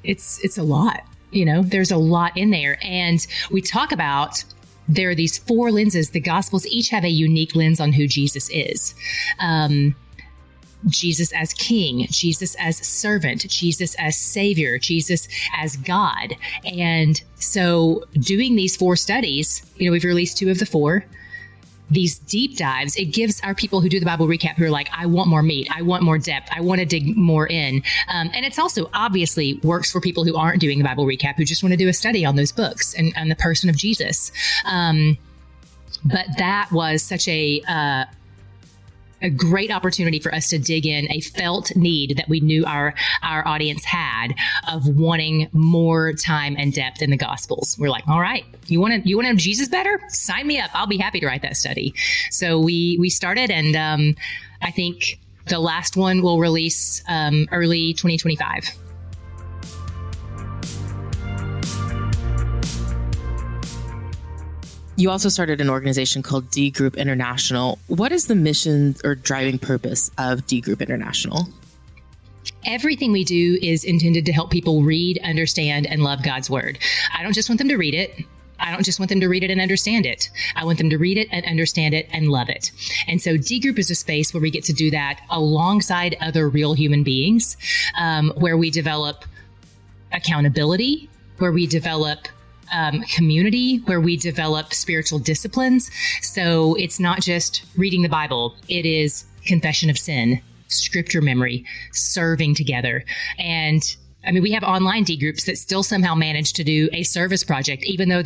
it's a lot, there's a lot in there. And we talk about, there are these 4 lenses. The Gospels each have a unique lens on who Jesus is. Jesus as King, Jesus as servant, Jesus as Savior, Jesus as God. And so doing these 4 studies, we've released 2 of the 4, these deep dives, it gives our people who do the Bible recap who are like, I want more meat, I want more depth, I want to dig more in. And it's also obviously works for people who aren't doing the Bible recap, who just want to do a study on those books and the person of Jesus. But that was such a great opportunity for us to dig in, a felt need that we knew our audience had of wanting more time and depth in the Gospels. We're like, all right, you want to know Jesus better? Sign me up. I'll be happy to write that study. So we started, and I think the last one will release early 2025. You also started an organization called D Group International. What is the mission or driving purpose of D Group International? Everything we do is intended to help people read, understand, and love God's word. I don't just want them to read it. I don't just want them to read it and understand it. I want them to read it and understand it and love it. And so D Group is a space where we get to do that alongside other real human beings, where we develop accountability, where we develop community, where we develop spiritual disciplines. So it's not just reading the Bible. It is confession of sin, scripture memory, serving together. And I mean, we have online D groups that still somehow manage to do a service project, even though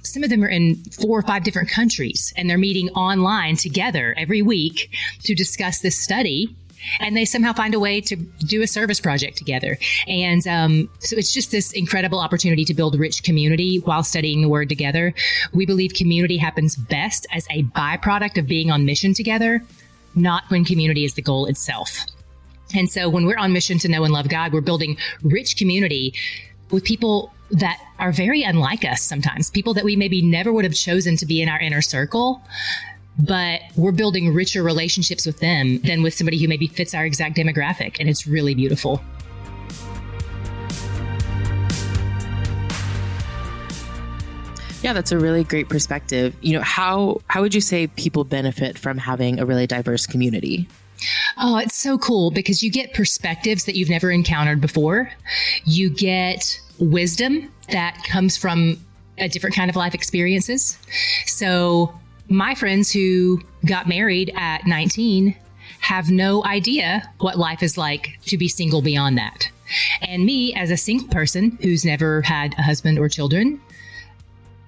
some of them are in 4 or 5 different countries, and they're meeting online together every week to discuss this study. And they somehow find a way to do a service project together. And so it's just this incredible opportunity to build rich community while studying the Word together. We believe community happens best as a byproduct of being on mission together, not when community is the goal itself. And so when we're on mission to know and love God, we're building rich community with people that are very unlike us sometimes, people that we maybe never would have chosen to be in our inner circle, but we're building richer relationships with them than with somebody who maybe fits our exact demographic. And it's really beautiful. Yeah, that's a really great perspective. How would you say people benefit from having a really diverse community? Oh, it's so cool because you get perspectives that you've never encountered before. You get wisdom that comes from a different kind of life experiences. So my friends who got married at 19 have no idea what life is like to be single beyond that. And me, as a single person who's never had a husband or children,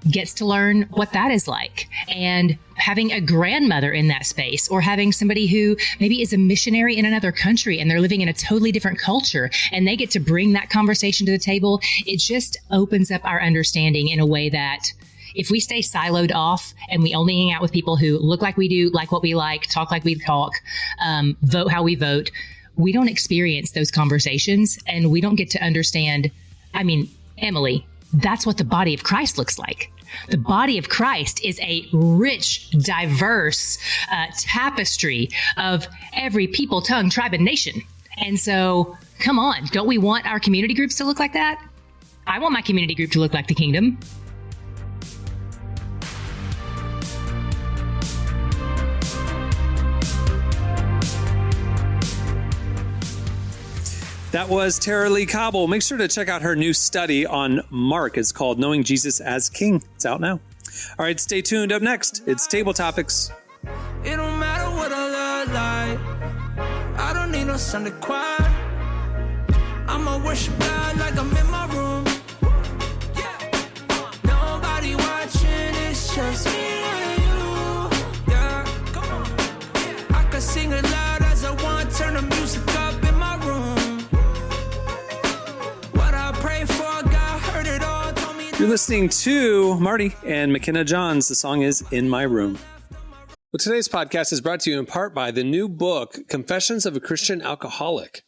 gets to learn what that is like. And having a grandmother in that space, or having somebody who maybe is a missionary in another country and they're living in a totally different culture and they get to bring that conversation to the table, it just opens up our understanding in a way that if we stay siloed off and we only hang out with people who look like we do, like what we like, talk like we talk, vote how we vote, we don't experience those conversations and we don't get to understand. I mean, Emily, that's what the body of Christ looks like. The body of Christ is a rich, diverse tapestry of every people, tongue, tribe, and nation. And so, come on, don't we want our community groups to look like that? I want my community group to look like the kingdom. That was Tara Leigh Cobble. Make sure to check out her new study on Mark. It's called Knowing Jesus as King. It's out now. All right, stay tuned. Up next, it's Table Topics. It don't matter what I look like. I don't need no Sunday choir. I'ma worship God like I'm in my room. Nobody watching, it's just me and you. Yeah, come on. I can sing it loud as I want, turn the music up in my room. You're listening to Marty and McKenna Johns. The song is In My Room. Well, today's podcast is brought to you in part by the new book, Confessions of a Christian Alcoholic.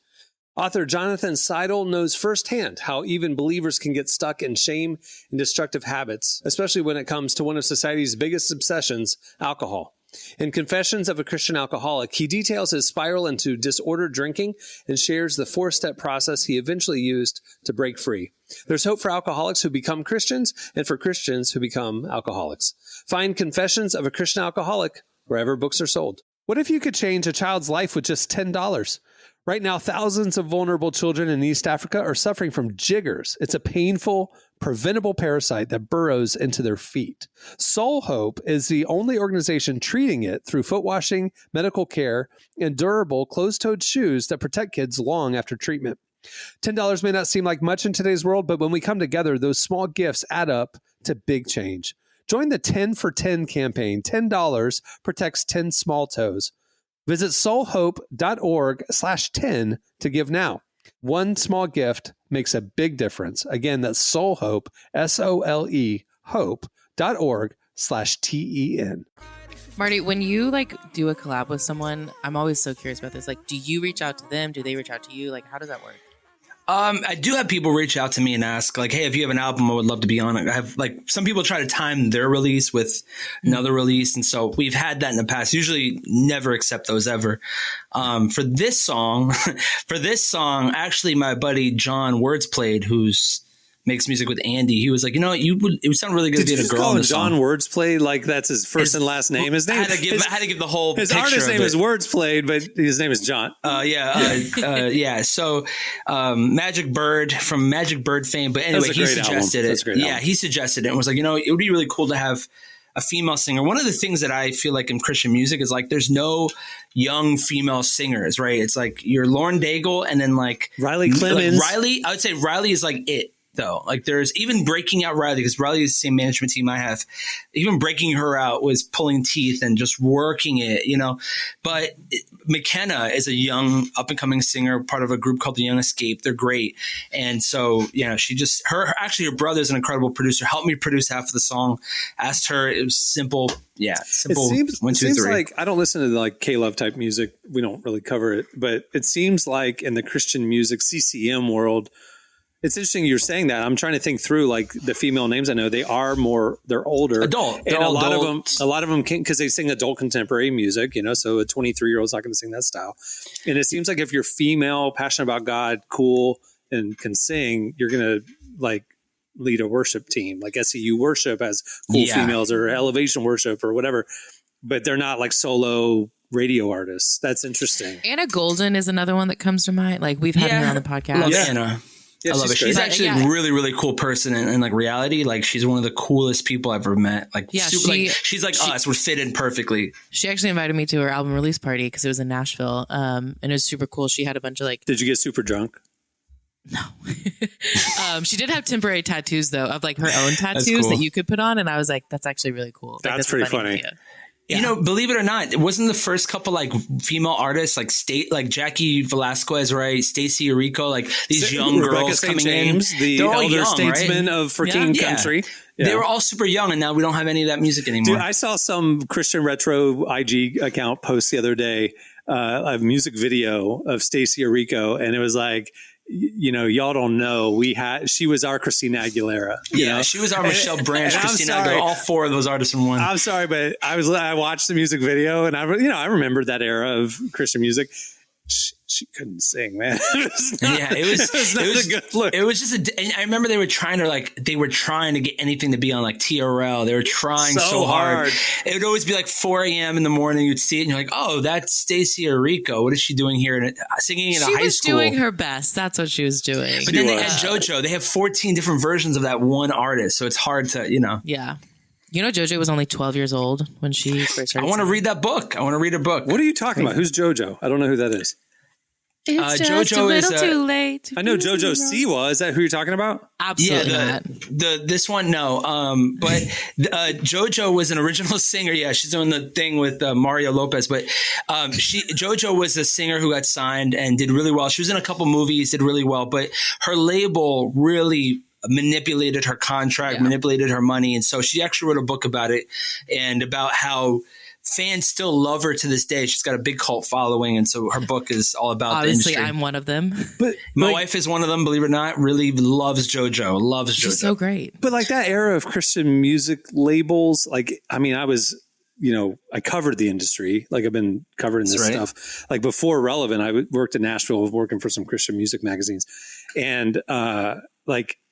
Author Jonathan Seidel knows firsthand how even believers can get stuck in shame and destructive habits, especially when it comes to one of society's biggest obsessions, alcohol. In Confessions of a Christian Alcoholic, he details his spiral into disordered drinking and shares the 4-step process he eventually used to break free. There's hope for alcoholics who become Christians and for Christians who become alcoholics. Find Confessions of a Christian Alcoholic wherever books are sold. What if you could change a child's life with just $10? Right now, thousands of vulnerable children in East Africa are suffering from jiggers. It's a painful, preventable parasite that burrows into their feet. Soul Hope is the only organization treating it through foot washing, medical care, and durable closed-toed shoes that protect kids long after treatment. $10 may not seem like much in today's world, but when we come together, those small gifts add up to big change. Join the 10 for 10 campaign. $10 protects 10 small toes. Visit soulhope.org/10 to give now. One small gift makes a big difference. Again, that's Soulhope, SOLE, hope.org/TEN. Marty, when you do a collab with someone, I'm always so curious about this. Do you reach out to them? Do they reach out to you? How does that work? I do have people reach out to me and ask, hey, if you have an album, I would love to be on it. I have some people try to time their release with another release. And so we've had that in the past, usually never accept those ever. For this song, actually my buddy John Words Played, who's makes music with Andy. He was like, it would sound really good to be a girl. Call in him the John song. Wordsplay? Like that's his first and last name. His name. I had to give the whole. His artist name is Wordsplayed, but his name is John. So, Magic Bird from Magic Bird fame. But anyway, he suggested it. Yeah, he suggested it and was like, it would be really cool to have a female singer. One of the things that I feel like in Christian music is like there's no young female singers, right? It's like you're Lauren Daigle and then like Riley Clemens. I would say Riley is like it. Though, like there's even breaking out Riley, because Riley is the same management team I have. Even breaking her out was pulling teeth and just working it, But McKenna is a young up and coming singer, part of a group called The Young Escape. They're great, and so her brother's an incredible producer. Helped me produce half of the song. Asked her, it was simple. Yeah, simple. It one, two, seems three. like I don't listen to like K-Love type music. We don't really cover it, but it seems like in the Christian music CCM world. It's interesting you're saying that. I'm trying to think through like the female names I know. They're older, adult, and a lot of them can because they sing adult contemporary music. So a 23-year-old's not going to sing that style. And it seems like if you're female, passionate about God, cool, and can sing, you're going to like lead a worship team, like SEU worship as cool females or Elevation worship or whatever. But they're not like solo radio artists. That's interesting. Anna Golden is another one that comes to mind. Like we've had her on the podcast. Love Anna. I love it. She's actually a really, really cool person in like reality. Like she's one of the coolest people I've ever met. Like, she's like us. We're fitted perfectly. She actually invited me to her album release party because it was in Nashville. And it was super cool. She had a bunch of like. Did you get super drunk? No. She did have temporary tattoos though of like her own tattoos that you could put on. And I was like, that's actually really cool. That's pretty funny. Idea. Yeah. Believe it or not, it wasn't the first couple like female artists like Jackie Velasquez, right? Stacey Orico, like these young girls St. coming James, in. the elder statesman of freaking country. Yeah. They were all super young, and now we don't have any of that music anymore. Dude, I saw some Christian Retro IG account post the other day, a music video of Stacey Orico, and it was like, y'all don't know. She was our Christina Aguilera. She was our Michelle Branch, Christina Aguilera, all four of those artists in one. I'm sorry, but I watched the music video and I remember that era of Christian music. She couldn't sing, man. It was not a good look. It was just I remember they were trying to get anything to be on like TRL. They were trying so hard. It would always be like 4 a.m. in the morning. You'd see it and you're like, oh, that's Stacey Orico. What is she doing here? Singing in a high school. She was doing her best. That's what she was doing. But then they had JoJo. They have 14 different versions of that one artist. So it's hard to, Yeah. JoJo was only 12 years old when she first started. I want to read that book. I want to read her book. What are you talking about? Who's JoJo? I don't know who that is. It's just JoJo a little too late. I know JoJo Siwa. Is that who you're talking about? Absolutely not. This one, no. But JoJo was an original singer. Yeah, she's doing the thing with Mario Lopez. But JoJo was a singer who got signed and did really well. She was in a couple movies, did really well. But her label really manipulated her contract, manipulated her money. And so she actually wrote a book about it and about how fans still love her to this day. She's got a big cult following. And so her book is all about Obviously, the industry. I'm one of them. But my wife is one of them, believe it or not, really loves JoJo, loves JoJo. She's so great. But like that era of Christian music labels, I was, I covered the industry. Like I've been covering this stuff. Like before Relevant, I worked in Nashville working for some Christian music magazines. And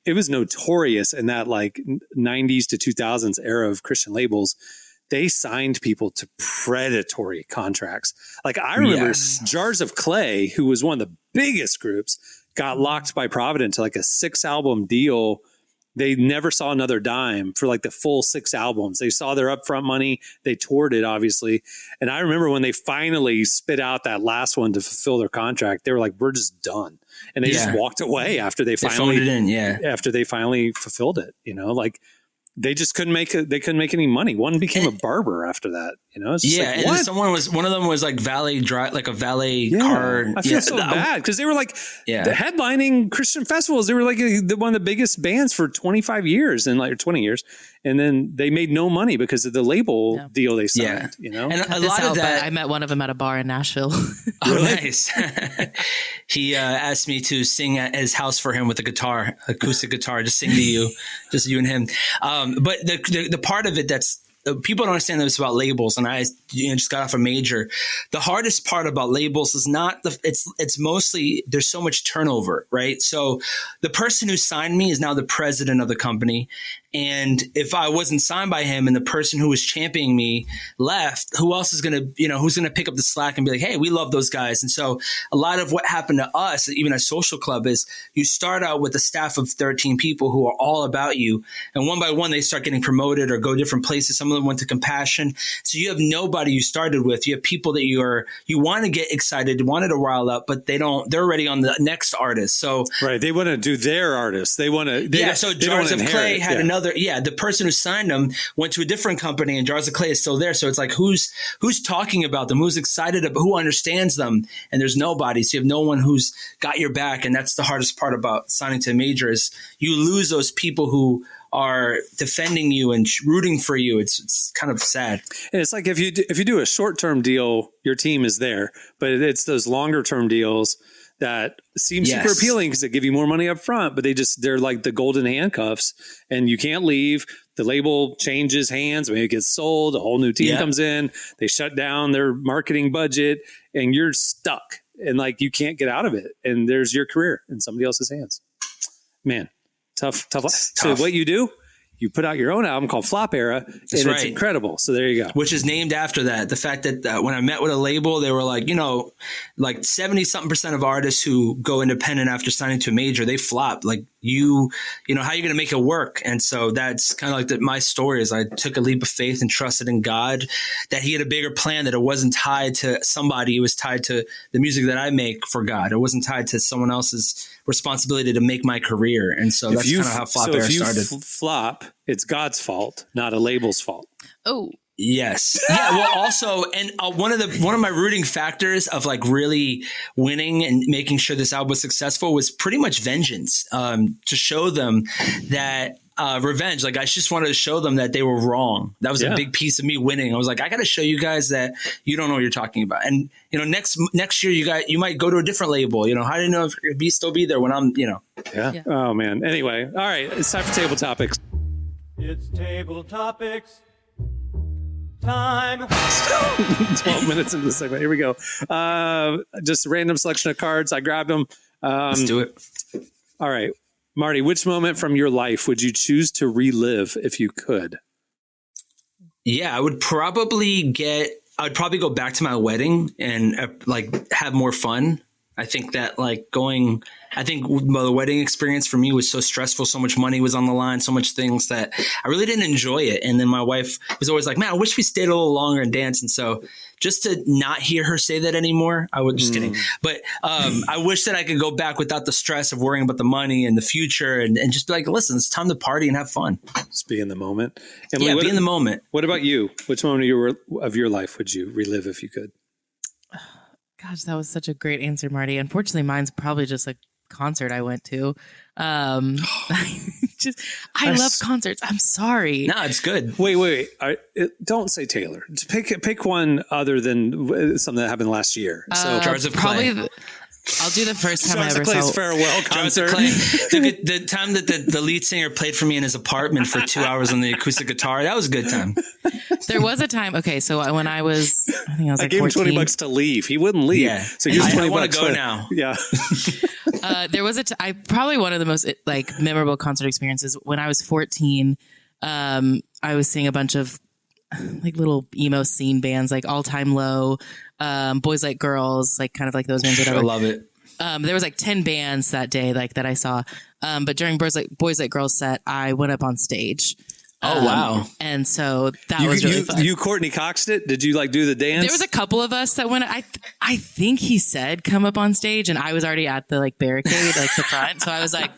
it was notorious in that like 90s to 2000s era of Christian labels. They signed people to predatory contracts. Like I remember Jars of Clay, who was one of the biggest groups, got locked by Providence to like a 6-album deal. They never saw another dime for like the full 6 albums. They saw their upfront money. They toured it, obviously. And I remember when they finally spit out that last one to fulfill their contract, they were like, we're just done. And they just walked away after they finally phoned it in, after they finally fulfilled it, like they just couldn't make any money. One became a barber after that, It's just one of them was like valet car. I feel so bad because they were like the headlining Christian festivals. They were like one of the biggest bands for 25 years and like 20 years. And then they made no money because of the label deal they signed, And a lot of that. I met one of them at a bar in Nashville. Oh, nice. He asked me to sing at his house for him with a guitar, acoustic guitar, just sing to you, just you and him. But the part of it that's people don't understand this about labels. And I just got off a major. The hardest part about labels is not it's mostly there's so much turnover, right? So the person who signed me is now the president of the company. And if I wasn't signed by him and the person who was championing me left, who else is going to, who's going to pick up the slack and be like, hey, we love those guys. And so a lot of what happened to us, even at Social Club, is you start out with a staff of 13 people who are all about you. And one by one, they start getting promoted or go different places. Some of them went to Compassion. So you have nobody you started with. You have people that you want to get excited, wanted to rile up, but they're already on the next artist. So right. They want to do their artist. They want to, so Jars of Clay had another. Yeah, the person who signed them went to a different company, and Jars of Clay is still there. So it's like, who's talking about them? Who's excited about? Who understands them? And there's nobody. So you have no one who's got your back, and that's the hardest part about signing to a major is you lose those people who are defending you and rooting for you. It's kind of sad. And it's like if you do a short-term deal, your team is there, but it's those longer-term deals that seem super appealing because they give you more money up front, but they're like the golden handcuffs and you can't leave. The label changes hands. Maybe it gets sold. A whole new team comes in. They shut down their marketing budget and you're stuck and like you can't get out of it. And there's your career in somebody else's hands. Man, tough. So what you do? You put out your own album called Flop Era, and it's incredible. So there you go. Which is named after that. The fact that when I met with a label, they were like, like 70-something% of artists who go independent after signing to a major, they flop. Like how are you going to make it work? And so that's kind of like my story is I took a leap of faith and trusted in God that he had a bigger plan, that it wasn't tied to somebody. It was tied to the music that I make for God. It wasn't tied to someone else's responsibility to make my career. And so that's kind of how Flop Era started. Flop, it's God's fault, not a label's fault. Oh, yes. Yeah. Well, also, and one of my rooting factors of like really winning and making sure this album was successful was pretty much vengeance, to show them that revenge. Like I just wanted to show them that they were wrong. That was a big piece of me winning. I was like, I got to show you guys that you don't know what you're talking about. And next year you might go to a different label. How do you know if you'll still be there when I'm, Yeah. Oh man. Anyway. All right. It's time for Table Topics. It's Table Topics time. 12 minutes into the segment. Here we go. Just a random selection of cards. I grabbed them. Let's do it. All right. Marty, which moment from your life would you choose to relive if you could? Yeah, I would probably go back to my wedding and have more fun. I think that the wedding experience for me was so stressful. So much money was on the line, so much things that I really didn't enjoy it. And then my wife was always like, man, I wish we stayed a little longer and danced. And so just to not hear her say that anymore, just kidding. But I wish that I could go back without the stress of worrying about the money and the future and just be like, listen, it's time to party and have fun. Just be in the moment. Emily, be in the moment. What about you? Which moment of your life would you relive if you could? Gosh, that was such a great answer, Marty. Unfortunately, mine's probably just a concert I went to. I love concerts. I'm sorry. No, it's good. Wait. Don't say Taylor. Just pick one other than something that happened last year. So Jars of Clay. I'll do the first time Jars I ever of Clay's saw farewell concert. The time that the lead singer played for me in his apartment for 2 hours on the acoustic guitar, that was a good time. There was a time. Okay, so when I think I was like gave 14. him $20 to leave. He wouldn't leave. Yeah. So here's $20. I want to go now. Yeah. There was probably one of the most memorable concert experiences when I was 14. I was seeing a bunch of little emo scene bands like All Time Low, Boys Like Girls, kind of like those bands. Whatever. I love it. There was 10 bands that day that I saw. But during Boys Like Girls set, I went up on stage. Oh, wow. And so that was really fun. You Courtney Coxed it? Did you do the dance? There was a couple of us that went. I think he said come up on stage, and I was already at the barricade, the front. So I was like,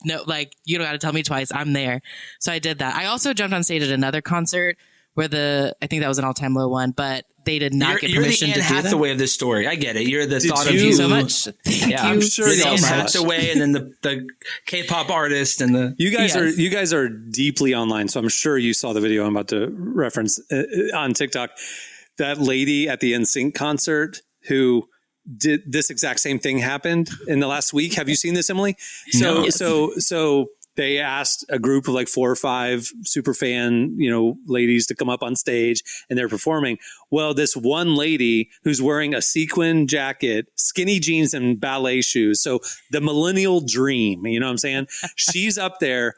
no, you don't got to tell me twice. I'm there. So I did that. I also jumped on stage at another concert where I think that was an All Time Low one, but they did not get permission to do that. You're the Anne Hathaway of this story. I get it. You're the thought of you so much. Thank you. I'm sure you're the y'all Anne Hathaway, and then the K-pop artist, and the you guys are deeply online. So I'm sure you saw the video I'm about to reference on TikTok. That lady at the NSYNC concert who did this exact same thing happened in the last week. Have you seen this, Emily? So they asked a group of like 4 or 5 super fan, ladies to come up on stage, and they're performing. Well, this one lady who's wearing a sequin jacket, skinny jeans, and ballet shoes. So the millennial dream, you know what I'm saying? She's up there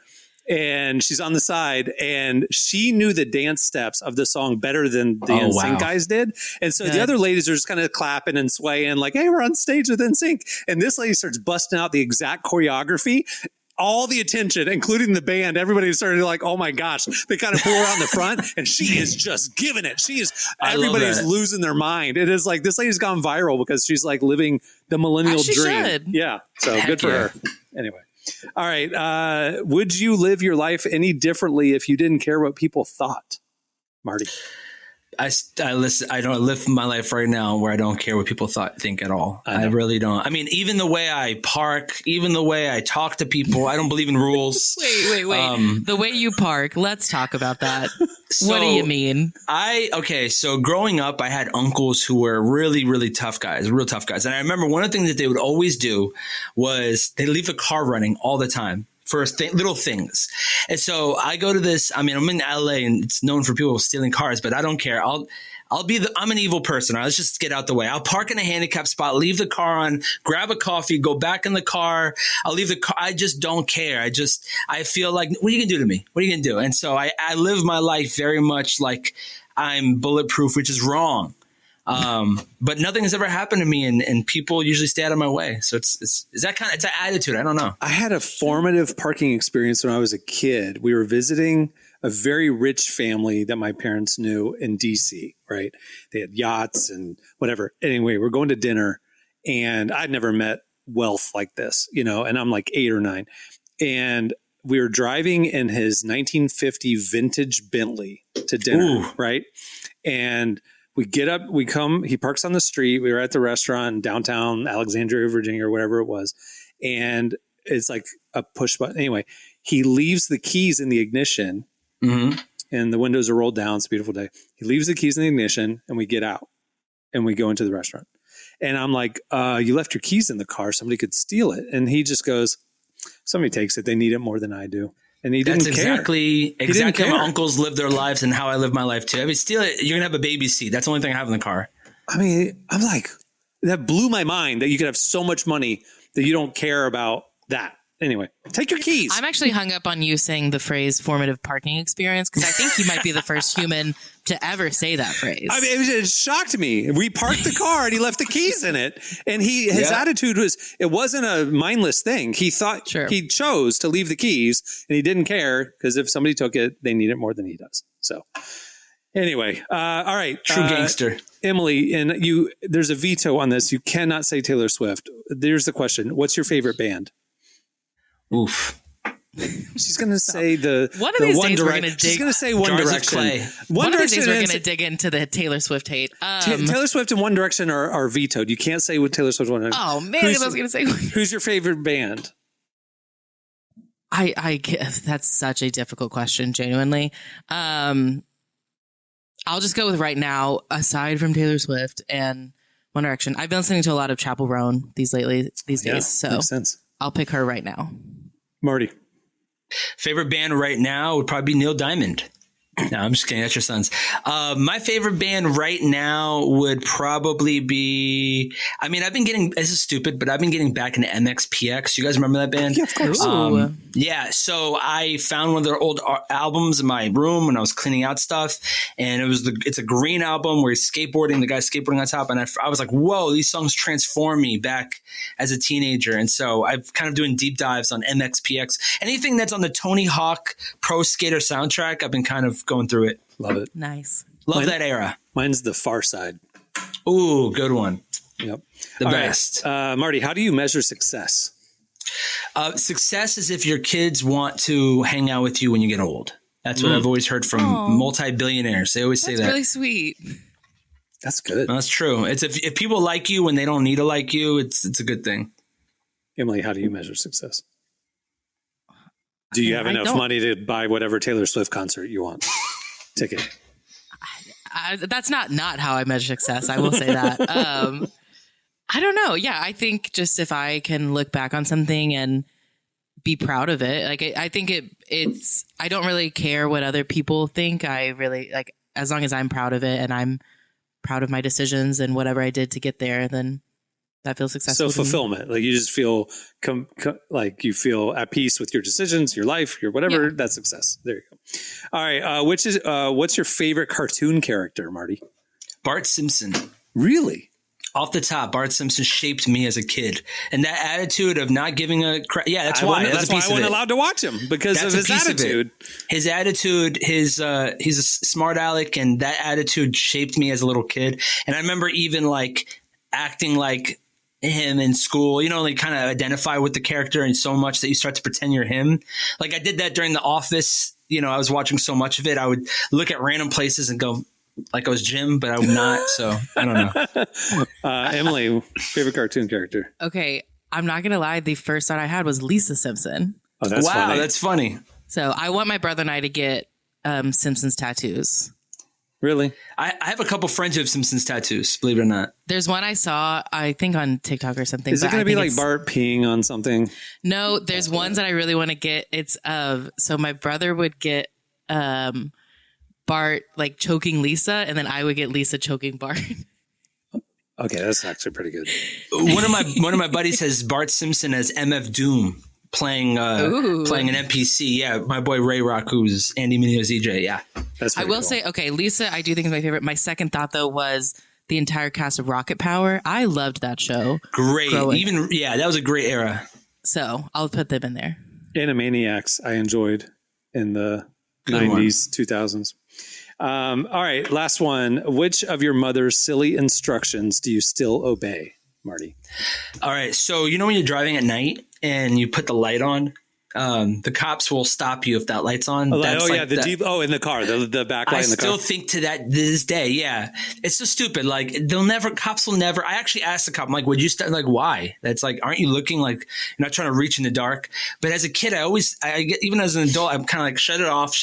and she's on the side, and she knew the dance steps of the song better than the NSYNC guys did. And so the other ladies are just kind of clapping and swaying like, hey, we're on stage with NSYNC. And this lady starts busting out the exact choreography. All the attention, including the band, everybody started like, oh my gosh. They kind of pull her out in the front, and she is just giving it. Everybody's losing their mind. It is like, this lady's gone viral because she's like living the millennial dream. Should. Yeah. So good for her. Anyway. All right. Would you live your life any differently if you didn't care what people thought? Marty. I don't live my life right now where I don't care what people think at all. I really don't. I mean, even the way I park, even the way I talk to people, I don't believe in rules. Wait. The way you park, let's talk about that. What do you mean? So growing up, I had uncles who were really, really tough guys, real tough guys. And I remember one of the things that they would always do was they leave the car running all the time. For little things. And so I go to this, I'm in LA and it's known for people stealing cars, but I don't care. I'm an evil person. Let's just get out the way. I'll park in a handicapped spot, leave the car on, grab a coffee, go back in the car. I'll leave the car. I just don't care. I feel like, what are you going to do to me? What are you going to do? And so I live my life very much like I'm bulletproof, which is wrong. But nothing has ever happened to me, and people usually stay out of my way. So it's an attitude. I don't know. I had a formative parking experience when I was a kid. We were visiting a very rich family that my parents knew in DC, right? They had yachts and whatever. Anyway, we're going to dinner, and I'd never met wealth like this, and I'm like 8 or 9. And we were driving in his 1950 vintage Bentley to dinner, right? And we get up, we come, he parks on the street. We were at the restaurant in downtown Alexandria, Virginia, or whatever it was. And it's like a push button. Anyway, he leaves the keys in the ignition, and the windows are rolled down. It's a beautiful day. He leaves the keys in the ignition, and we get out and we go into the restaurant. And I'm like, you left your keys in the car. Somebody could steal it. And he just goes, somebody takes it. They need it more than I do. And he didn't care. Exactly how my uncles live their lives and how I live my life too. I mean, steal it, you're going to have a baby seat. That's the only thing I have in the car. I mean, I'm like, that blew my mind that you could have so much money that you don't care about that. Anyway, take your keys. I'm actually hung up on you saying the phrase formative parking experience, because I think he might be the first human to ever say that phrase. I mean, it shocked me. We parked the car and he left the keys in it. And his attitude was, it wasn't a mindless thing. He thought he chose to leave the keys, and he didn't care because if somebody took it, they need it more than he does. So anyway, all right. True gangster. Emily, and there's a veto on this. You cannot say Taylor Swift. There's the question. What's your favorite band? Oof. She's going to say one of these days we're going to dig. She's going to say One Direction. One of these days we're going to dig into the Taylor Swift hate. Taylor Swift and One Direction are vetoed. You can't say what Taylor Swift and One Direction. Oh man, I was going to say. Who's your favorite band? I that's such a difficult question. Genuinely, I'll just go with right now. Aside from Taylor Swift and One Direction, I've been listening to a lot of Chappell Roan these days. So makes sense. I'll pick her right now. Marty. Favorite band right now would probably be Neil Diamond. No, I'm just kidding. That's your son's. My favorite band right now would probably be, I mean, this is stupid, but I've been getting back into MXPX. You guys remember that band? Yeah, of course. Yeah. So I found one of their old albums in my room when I was cleaning out stuff. And it's a green album where he's skateboarding, the guy's skateboarding on top. And I was like, whoa, these songs transform me back as a teenager. And so I've kind of doing deep dives on MXPX. Anything that's on the Tony Hawk Pro Skater soundtrack, I've been kind of going through it. Love it. Nice. Love that era. Mine's The Far Side. Ooh, good one. Yep. The best. Right. Marty, how do you measure success? Success is if your kids want to hang out with you when you get old. That's what I've always heard from multi-billionaires. They always say that. That's really sweet. That's good. That's true. It's if people like you when they don't need to like you, it's a good thing. Emily, how do you measure success? Do you have enough money to buy whatever Taylor Swift concert you want? Ticket. That's not how I measure success. I will say that. I don't know. Yeah, I think just if I can look back on something and be proud of it. Like, I think it's, I don't really care what other people think. I really like, as long as I'm proud of it and I'm proud of my decisions and whatever I did to get there, then that feels successful. So fulfillment, like you just feel like you feel at peace with your decisions, your life, your whatever. That's success. There you go. All right. What's your favorite cartoon character, Marty? Bart Simpson. Really? Off the top, Bart Simpson shaped me as a kid, and that attitude of not giving a crap. Yeah, that's why. That's why I wasn't allowed to watch him, because of his attitude. His attitude, he's a smart aleck, and that attitude shaped me as a little kid. And I remember even like acting like him in school, you know, like kind of identify with the character and so much that you start to pretend you're him. Like I did that during The Office. You know, I was watching so much of it. I would look at random places and go, like I was Jim, but I'm not. So I don't know. Emily, favorite cartoon character? Okay. I'm not going to lie. The first thought I had was Lisa Simpson. Oh, that's funny. Wow, that's funny. So I want my brother and I to get Simpsons tattoos. Really? I have a couple friends who have Simpsons tattoos, believe it or not. There's one I saw, I think on TikTok or something. Is it going to be like Bart peeing on something? No, there's ones that I really want to get. It's so my brother would get Bart like choking Lisa, and then I would get Lisa choking Bart. Okay, that's actually pretty good. One of my buddies has Bart Simpson as MF Doom playing an NPC. Yeah, my boy Ray Rock, who's Andy Munoz EJ. Yeah, that's. I will say, okay, Lisa, I do think is my favorite. My second thought though was the entire cast of Rocket Power. I loved that show. Great, that was a great era. So I'll put them in there. Animaniacs, I enjoyed in the 90s, 2000s. All right, last one. Which of your mother's silly instructions do you still obey, Marty? All right, so you know when you're driving at night and you put the light on, the cops will stop you if that light's on. In the car, the back light in the car. I still think to this day, yeah, it's so stupid. Like cops will never. I actually asked the cop, I'm like, would you start? Like, why? That's like, aren't you looking like you're not trying to reach in the dark? But as a kid, I get, even as an adult, I'm kind of like, shut it off.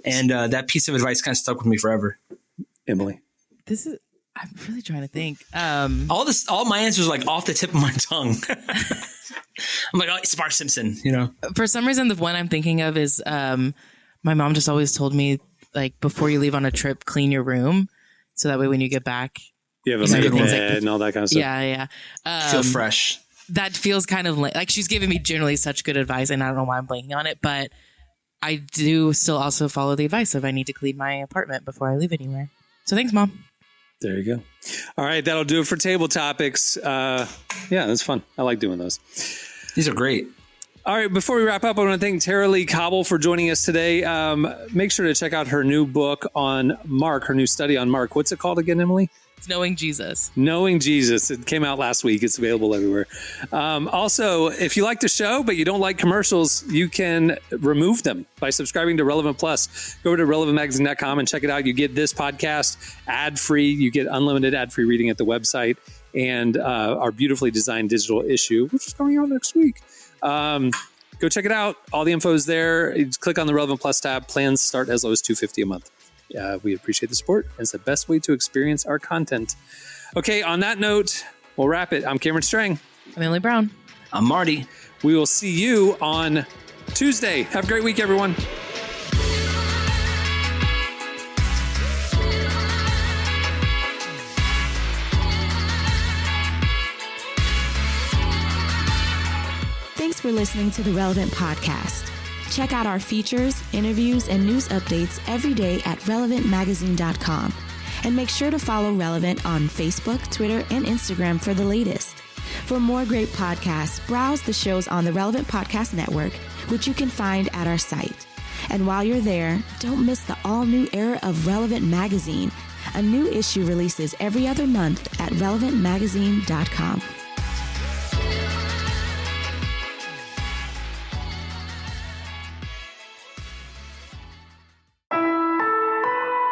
And that piece of advice kind of stuck with me forever. Emily, I'm really trying to think. All my answers are like off the tip of my tongue. I'm like, oh, it's Bart Simpson, you know. For some reason, the one I'm thinking of is my mom just always told me, like, before you leave on a trip, clean your room, so that way when you get back, you have a good bed and all that kind of stuff. Yeah. Feel fresh. That feels kind of like she's giving me generally such good advice, and I don't know why I'm blanking on it, but I do still also follow the advice of I need to clean my apartment before I leave anywhere. So thanks, Mom. There you go. All right, that'll do it for Table Topics. Yeah, that's fun. I like doing those. These are great. All right, before we wrap up, I want to thank Tara Leigh Cobble for joining us today. Make sure to check out her new book on Mark, her new study on Mark. What's it called again, Emily? It's Knowing Jesus. Knowing Jesus. It came out last week. It's available everywhere. Also, if you like the show, but you don't like commercials, you can remove them by subscribing to Relevant Plus. Go over to relevantmagazine.com and check it out. You get this podcast ad-free. You get unlimited ad-free reading at the website and our beautifully designed digital issue, which is coming out next week. Go check it out. All the info is there. You click on the Relevant Plus tab. Plans start as low as $250 a month. We appreciate the support. It's the best way to experience our content. Okay, on that note, we'll wrap it. I'm Cameron Strang. I'm Emily Brown. I'm Marty. We will see you on Tuesday. Have a great week, everyone. Thanks for listening to the Relevant Podcast. Check out our features, interviews, and news updates every day at relevantmagazine.com. And make sure to follow Relevant on Facebook, Twitter, and Instagram for the latest. For more great podcasts, browse the shows on the Relevant Podcast Network, which you can find at our site. And while you're there, don't miss the all-new era of Relevant Magazine. A new issue releases every other month at relevantmagazine.com.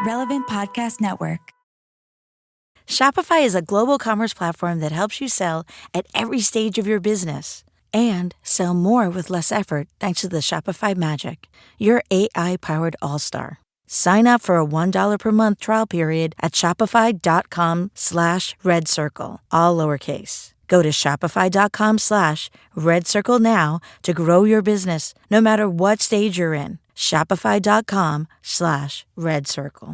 Relevant Podcast Network. Shopify is a global commerce platform that helps you sell at every stage of your business and sell more with less effort thanks to the Shopify Magic, your AI-powered all-star. Sign up for a $1 per month trial period at shopify.com/redcircle, all lowercase. Go to shopify.com/redcircle now to grow your business, no matter what stage you're in. Shopify.com/redcircle.